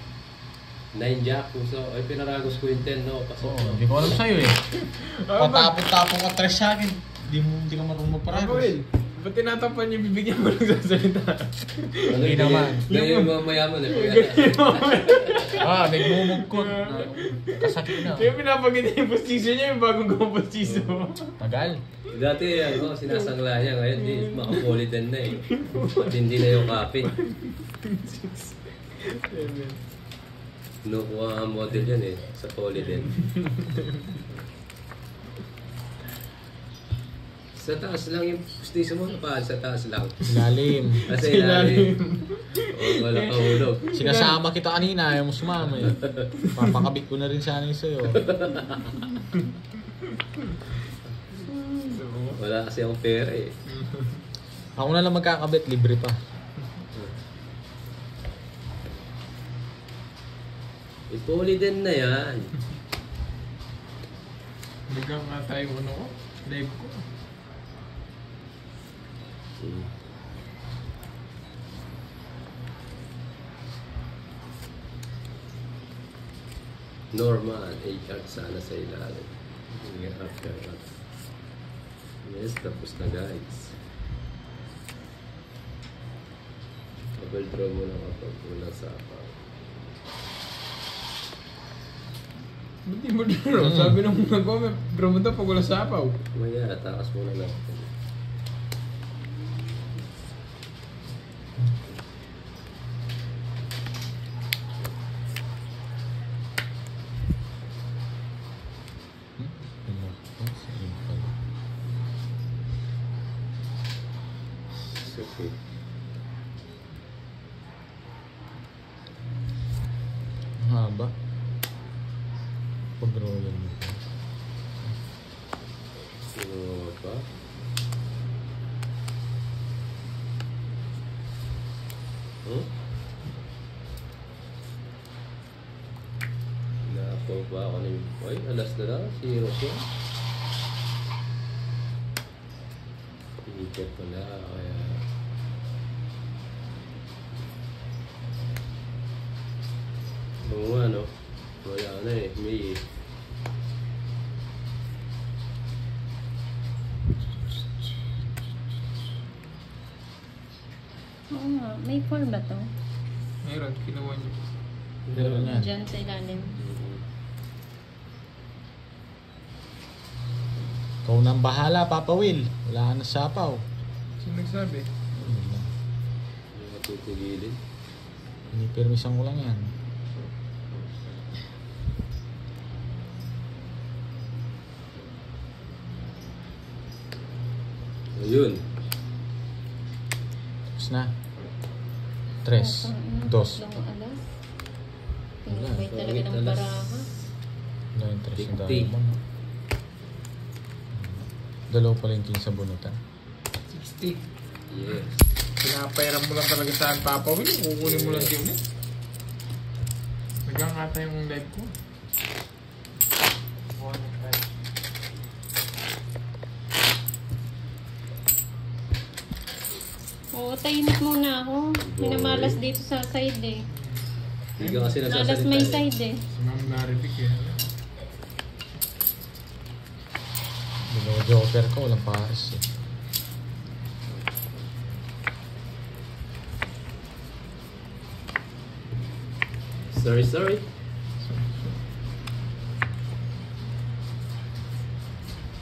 9 jack, puso. Ay, pinaragos ko yung 10, no? Pasok. Oo, hindi ko alam sa'yo eh. Patapon-tapon ka 3 sa akin. Hindi ka marunong Papa magparagos. Will, ba't tinatapan niyo bibigyan mo ng sasalita? Hindi naman. Yung mga mayaman eh. Nagmumugkot. Kasakit na. Kaya pinapaganda yung postiso niya, yung bagong gawang postiso. Tagal. Dati, sinasangla niya. Ngayon, di, makapolitan na eh. Matindi na yung copy. Kinukuha ang model yan eh, sa Polydent. Sa taas lang yung pustiso mo, paan sa taas lang. Lalim. Kasi ilalim. O, wala ka hulog. Sinasama kita kanina, ayaw mo sumama eh. Papakabit ko na rin sana yung sa'yo. Wala kasi akong pera eh. Ako na lang magkakabit, libre pa. Polydent na yan. Biglang nga tayo ko, live ko. Normal, 8 sana sa ilalim. After that. Yes, tapos na guys. Double draw mo na kapag wala sapaw. Ba't di mo draw? Sabi nung nag-comment, draw mo daw pag wala sapaw. Maya, takas muna natin. It's okay. Haba. Pag-roll mo. Sino pa? Hmm? Nakapaw pa ako na yung... Ay, alas na lang. Zero siya. Iikot pala. Kaya... Oo nga, no? Wala na eh. May... Oo nga, may 4 ba to? Mayroon, kinuha niyo. Meron yan. Diyan sa ilalim. Ikaw nang bahala, Papa Will. Wala ka na sapaw. Sino nagsabi? Wala. Hindi matutigilin. Pinipirmisan ko lang yan. Ayun. Tapos na. 3, 2. Tatlong alas. Pinabay Wala. talaga ng Alas. baraha. Wala yung 3 na Tig-tig. diamond. Dalawa pala yung king sa bunutan. 60. Yes. Pinapairam mo lang talaga saan, Papa Will. Kukunin mo lang din ulit. Nagkakata yung live ko. Oo, tahimik muna ako. Minamalas dito sa side eh. Hindi ka kasi Malas nagsasalita. may eh. side eh. Si Ma'am Naribik eh. Dalawa joker ko, walang pares eh. Sorry.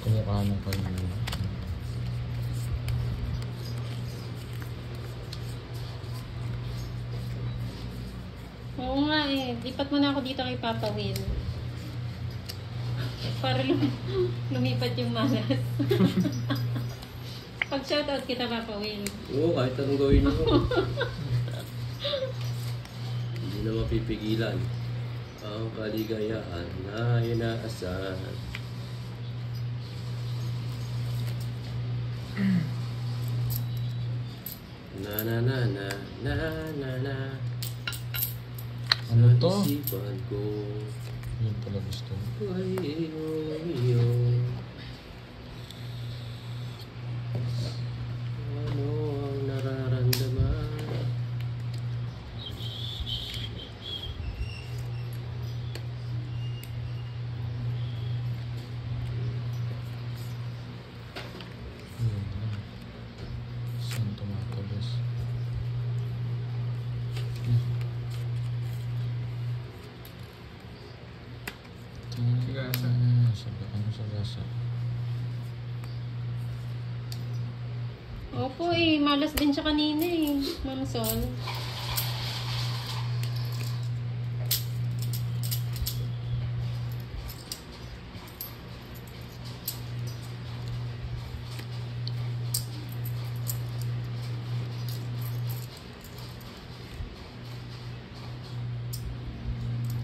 Kumukha nung kanina. Oo nga eh. Lipat mo na ako dito kay Papa Will. Para lumipat yung malas. Pag shoutout kita, Papa Will. Oo, kahit anong gawin mo. Hindi na mapipigilan ang kaligayahan na inaasahan. Na na na na na na na. Ano Sa to? isipan ko Yun pala gusto mo. ay iyo. Ano ang nararamdaman? Yun lang. Saan tumatabas? Sagasa. Ano sa gasa? Opo eh. Malas din siya kanina eh. Ma'am Sol.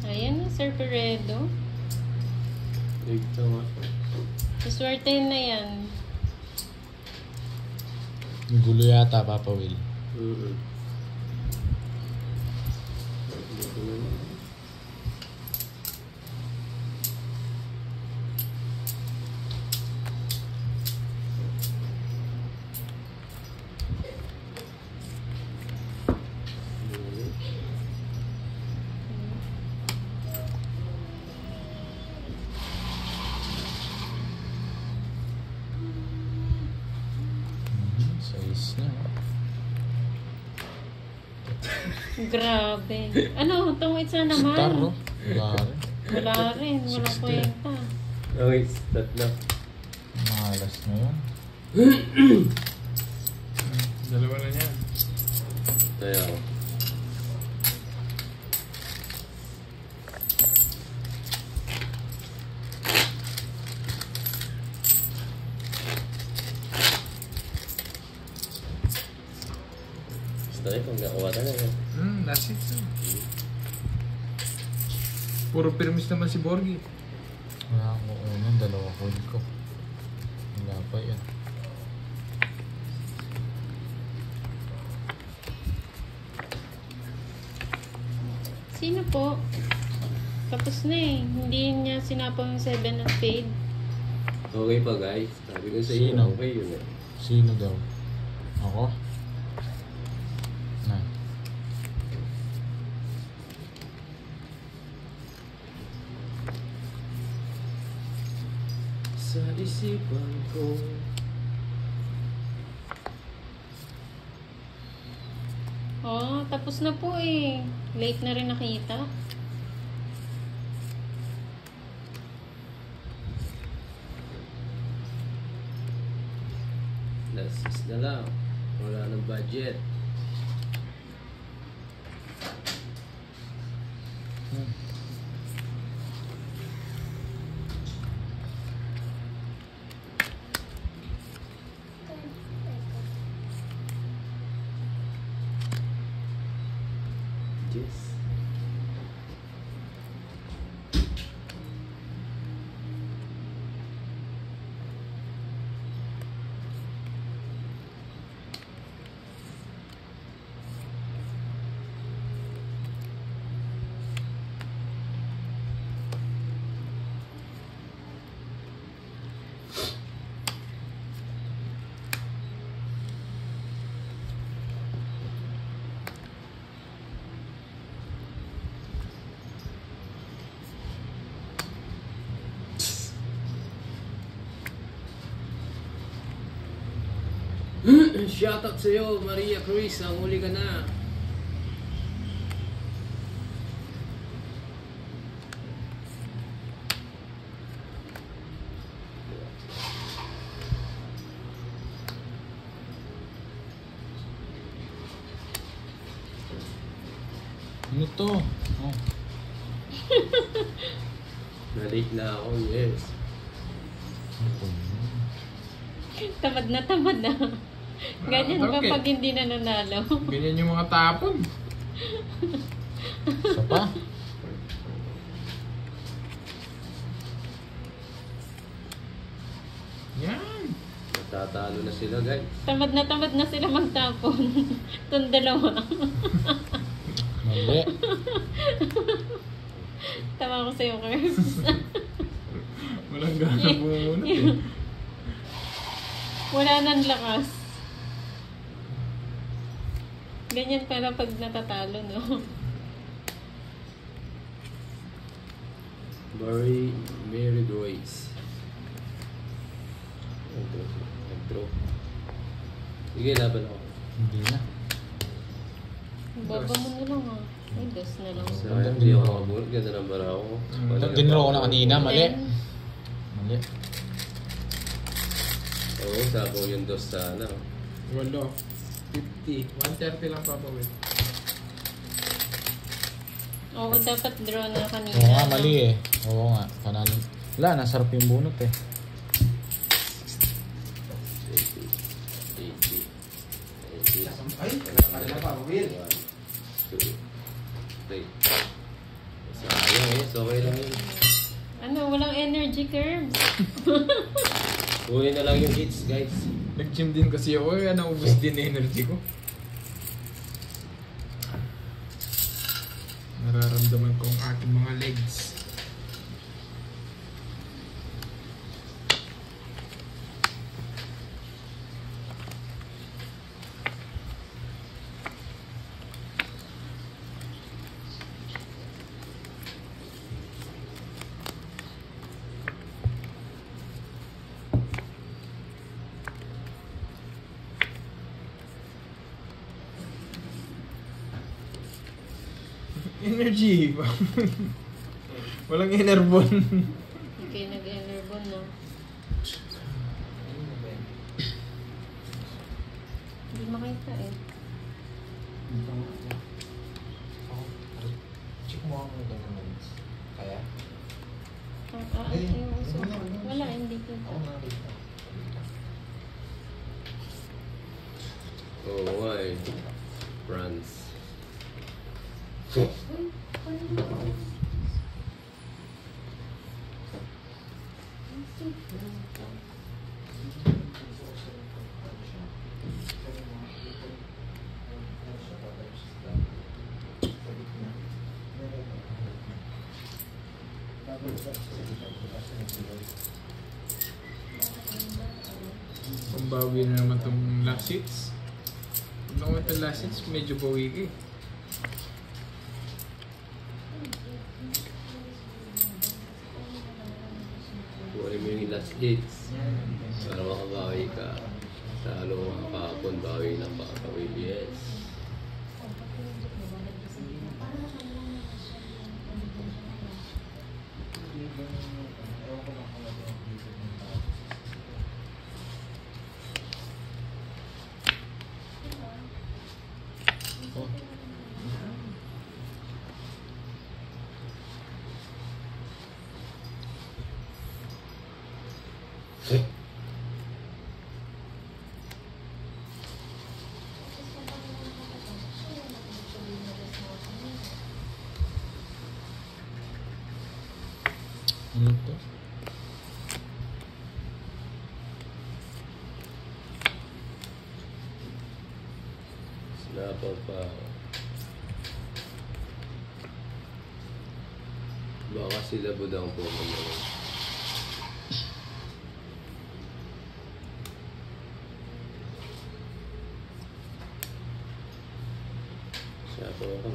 Ayan na, Sir Peredo. Ito nga. Suswertehin na yan. Yung gulo yata, Papa Will. Ito na. Size na. Grabe. Ano, tungit na naman. Star, no? Wala rin. Wala rin, walang 60. kwenta. Okay, tatlo. Malas na yun. Dalawa na yan. Kaya ako. Basta rin kung nakuha na yan. That's it. Puro permis naman si Borgie. Wala ako unang dalawa huli ko. Wala pa yan. Sino po? Tapos na eh. Hindi niya sinapang yung 7 of spade. Okay pa guys. Sabi ko sa inyo, Sino? okay yun eh. Sino daw? Ako? Na. Sa isipan ko. Oh, tapos na po eh. Late na rin nakita. Last is na lang. Wala ng budget. Yes. Shout out sa'yo, Maria Cruz. Ang huli ka na. Ano to? Oh. Nalik na ako, yes. Ano to? Tamad na, tamad na. Ganyan ba okay. pag hindi na nanalo? Ganyan yung mga tapon. Isa pa? Yan. Natatalo na sila, guys. Tamad na sila magtapon. Itong dalawa. Mali. Tawa ko sa'yo, Curbs. Walang gana bumunot eh. Wala nang lakas. Ganyan pala pag natatalo, no? Mary Grace. Nag-draw. Sige, laban ako. Hindi na. Baba mo na lang, ah. Ay, dos na lang. Sa Ganda hindi din ako ako. kabul. Ganda ng bara ko. Dinro ko na kanina. Mali. Ten. Mali. Oo, sabaw yung dos sana. Walo. 50. 130 lang papawid. Oo, dapat draw na kanina. Oo nga, mali eh. Oo nga. Panalo. Wala, nasarap yung bunot eh. 80. Ay, kanila papawid. 1, 2, 3. Sayang eh. So, okay lang yun. Ano, walang energy, Curbs. Uwi na lang yung hits, guys. Nag-gym din kasi ako eh. Naubos din energy ko. Nararamdaman ko ang aking mga legs. Energy. Walang enerbon. Okay, nag-enerbon na. Hindi makita eh. Check mo ako ng naman. Kaya? Yung uso. Wala, hindi kita. Ako nakakita. Oo nga eh. France. Pambawi na naman itong last hits. Kung naman itong last hits, medyo bawi ka eh. Kuha mo yung last hits. Para makabawi ka. Lalo mga kahapon, bawi ng makakawin. Yes. Ano to? Sinapag pa. Baka sila budang po naman. Sinapag ako.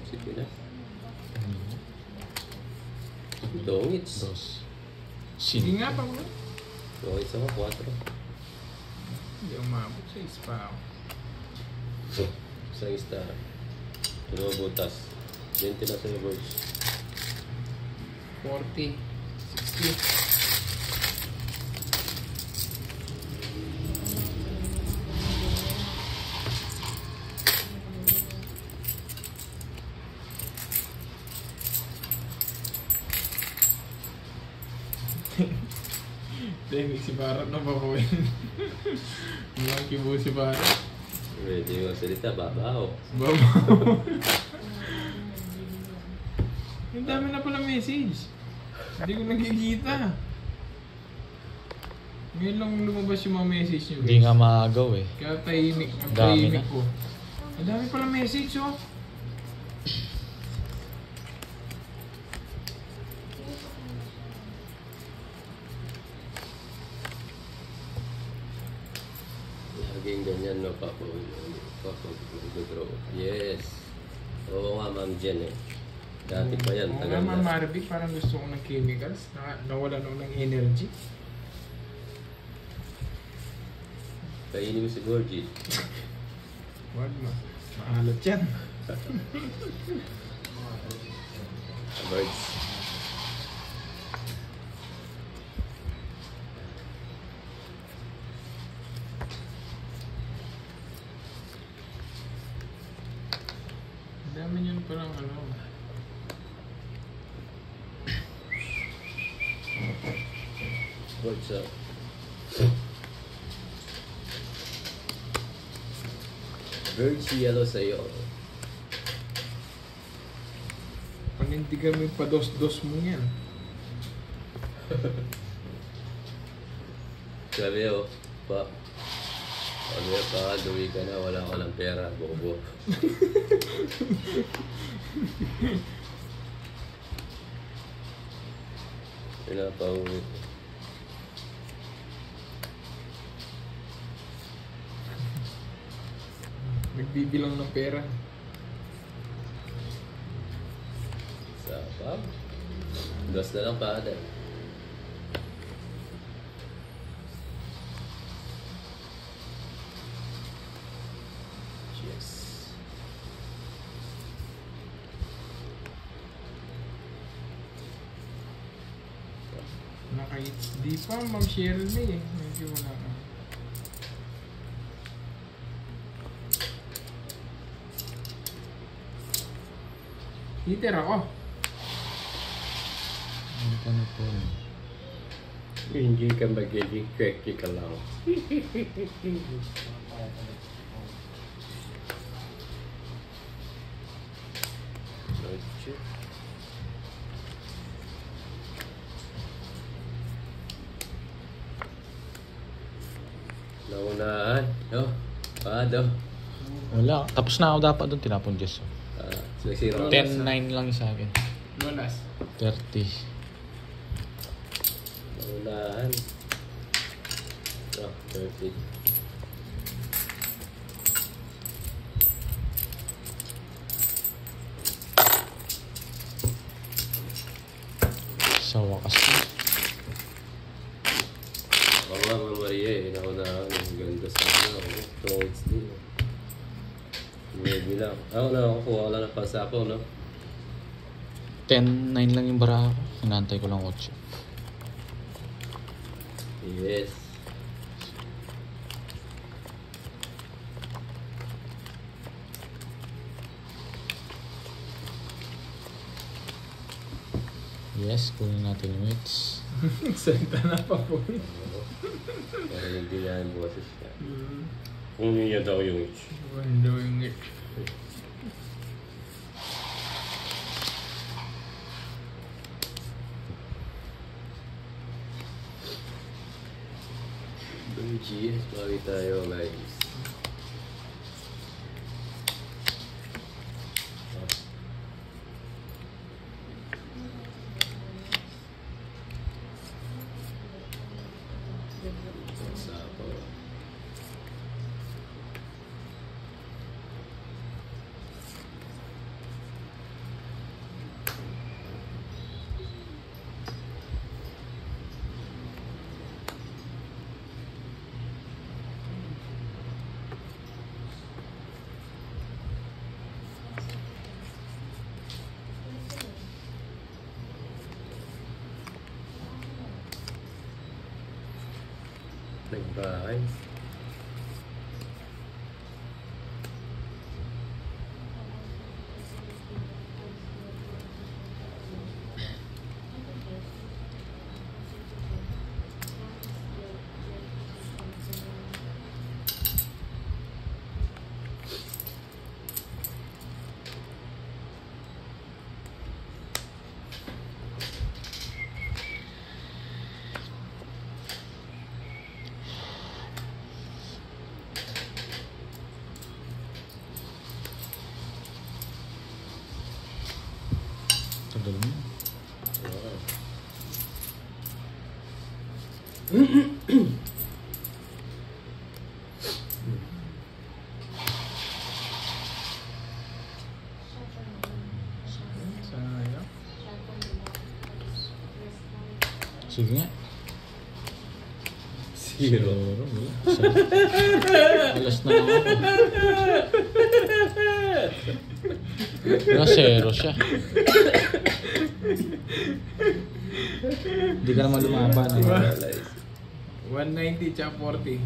Sige na. Dongits. Dos. Sige nga pa mo. Dongits ako, 4. Hindi umabot sa ispa ako. Isang star. Dalawa butas. 20 na sa'yo, boys. 40. 60. Dahil si Barat na babuin. Mga kibo si Barat. Medyo yung salita, babaw. Babaw. Ang dami na pala message. Hindi ko nakikita. Ngayon lang lumabas yung mga message nyo. Hindi nga maagaw eh. Kaya tahimik. Ang Dami tahimik na. ko. Ang dami pala message oh. Laging ganyan, no, Papa. Papa, nag-draw. Yes. Oo nga, Ma'am Jen eh. Dati pa yan, Oo nga, tagal Ma'am na. Marvic, parang gusto ko ng chemicals. Nawala na ako ng energy. Kainin mo si Gorgie. Wag ma. Maalat yan. Birds. Ang dami yun parang ano. Birds up. Birds yellow sa'yo. Panindigan mo yung pados-dos mo yan. Sabi oh, pa. Sabi pa, duwi ka na, wala ka ng pera, bobo. Pinapauwi. Nagbibilang ng pera. Sapap. Dos na lang pa ada. Cheers. Naka-HD pa, Ma'am Cheryl May eh. Medyo wala ka. Heater ako. Ano pa na po? Hindi ka magiging quirky ka lang. Noche. Naunahan. Oh, paado. Wala. Tapos na ako dapat doon. Tinapon Jess. Sila 10-9 lang sa akin. Lolas. 30. Naunahan. Oh, 30. Sa wakas na. Oo nga, Ma'am Maria eh. Naunahan. Ang ganda sa ano. Toads din. Maybe lang. Ako na, kuha ko lang ng pansapaw, no? 10-9 lang yung bara ko. Hinantay ko lang 8. Yes. Yes, kunin natin yung weights. Senta na pa po. Para hindi niya yung boses niya. Kunin niya daw yung itch. Wala yung it. GS, bawi tayo guys. Sapaw. Nagbahay. Tagal mo. Wow. Sayang. Sige nga. Zero. Wala. Alas na lang ako. Wala, 0 siya. Hindi ka naman lumaban. Diba? Eh. 190 tsaka 40.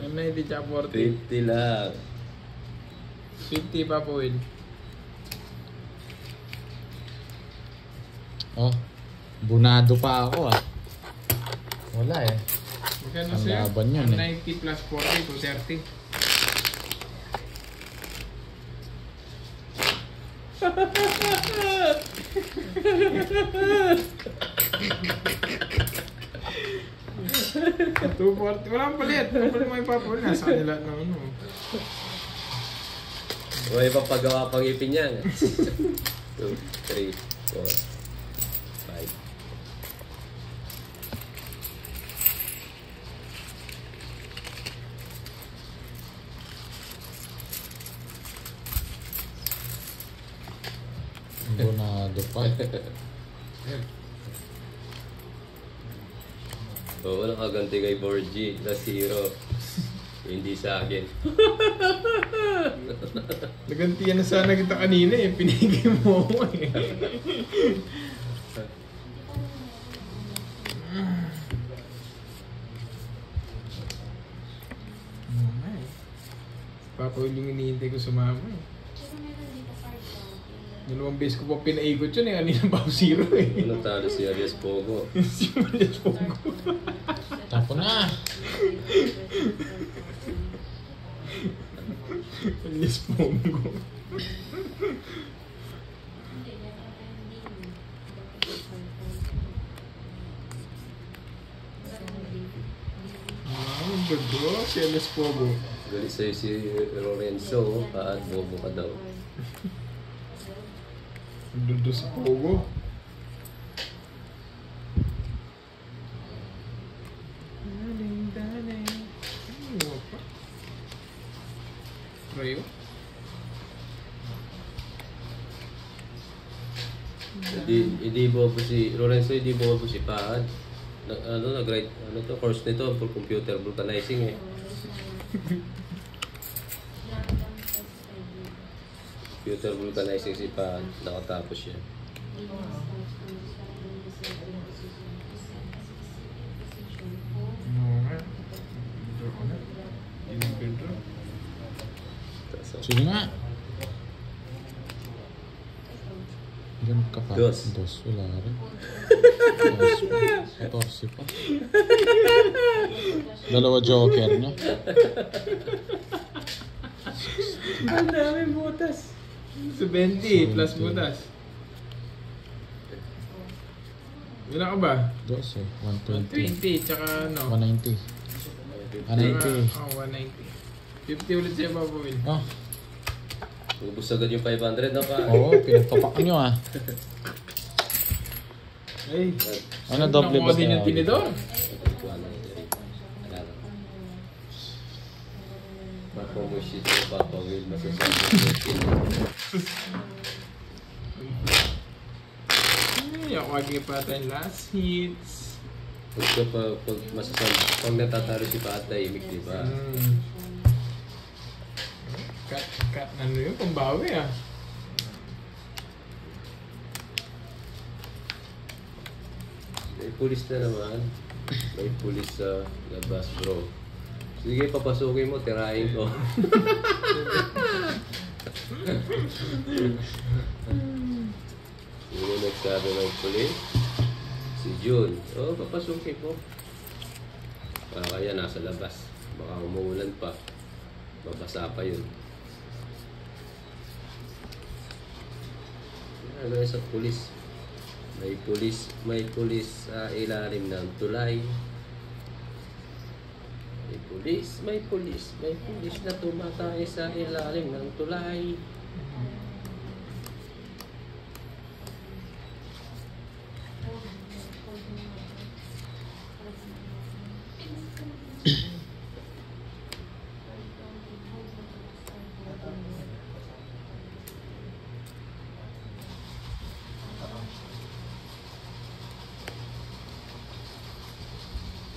190 tsaka 40. 50 lang. 50 pa po, Will. Oh, bunado pa ako ah. Wala eh. Magkano Ang sa'yo? laban yun, 190 plus 40 to 30. Walang palit. Palit mo yung papalit. Nasa kanila na ano. O, ipapagawa pang ipin yan. 2, 3, 4. Sigurado pa. Oo, nakaganti kay Borgie na 0. Hindi sa akin. Nagantiyan na sana kita kanina eh. Pinigil mo ako eh. Papa Will yung iniintay ko sumama eh. Dalawang beses ko pa pinaikot yun eh. Kanina pa ako 0 eh. Ano talo si Arias Pogo? Si Marias Pogo. Tapo na! Marias Pogo. Ang gago, si Marias Pogo. Galit sa'yo si Lorenzo at bobo ka daw. Dudo sa Pogo. Rayo? Hindi bobo si Lorenzo, hindi bobo si Pahad. Nag-write, course nito for computer vulcanizing eh. Computer vulcanizing si Pahad, nakatapos siya. Sige nga. Diyan ka pa. Dos. Wala rin. 14 pa. Dalawa joker niya. Ang daming butas. 70 plus butas. Wala ka ba? 12 eh. 120. 120 tsaka ano? 190. 190. Oh, 190. 50 ulit siya Papa Will. Oh, Ubus agad yung 500 na pa. oo, pinagpapak nyo ah. Ay, Ano doble ba nakuha din tayo? yung tinidor. Mapamushit yung Papa Will, masasabi. Ay, ako aging pa tayong last hits. Pag masasabi, pag natatalo si Patay, imig, di ba? Cut, ano yun? Pambawi ah. May pulis na naman. May pulis sa labas, bro. Sige, papasukin mo, tirahin ko. Sino nagsabi ng pulis? Si June. Oo, papasukin ko. Kaya nasa labas. Baka umuulan pa. Babasa pa yun. Ano sa pulis? May pulis sa ilalim ng tulay. May pulis na tumatay sa ilalim ng tulay.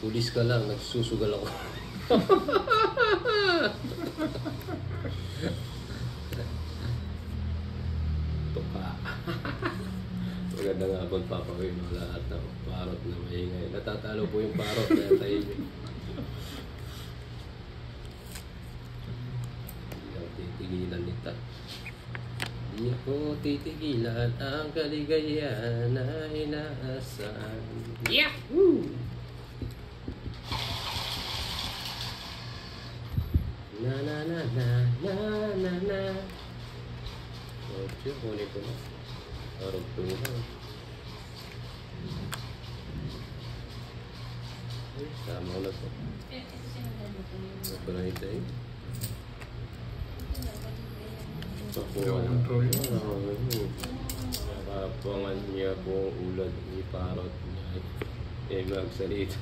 Pulis ka lang, nagsusugal ako. Tuka. Magandang hapon, Papa Will, lahat ng parot na maingay. Natatalo po yung parot na tayo. Hindi ako titigilan nito. Hindi ko titigilan ang kaligayahan na inaasahan. Yahoo! Na na na na na na na. Oh, tiyo, kunin ko na. Arog to na. Ay, tama na to. Ito na ito eh. Control mo. Nakapangan niya po ang ulad ni Parot niya. Eh, magsalita.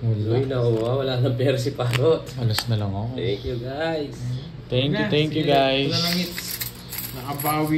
Uy, nakuha. Wala nang pera si Parot. Alas na lang ako. Thank you guys. Thank you guys. Ito na lang hits. Nakabawi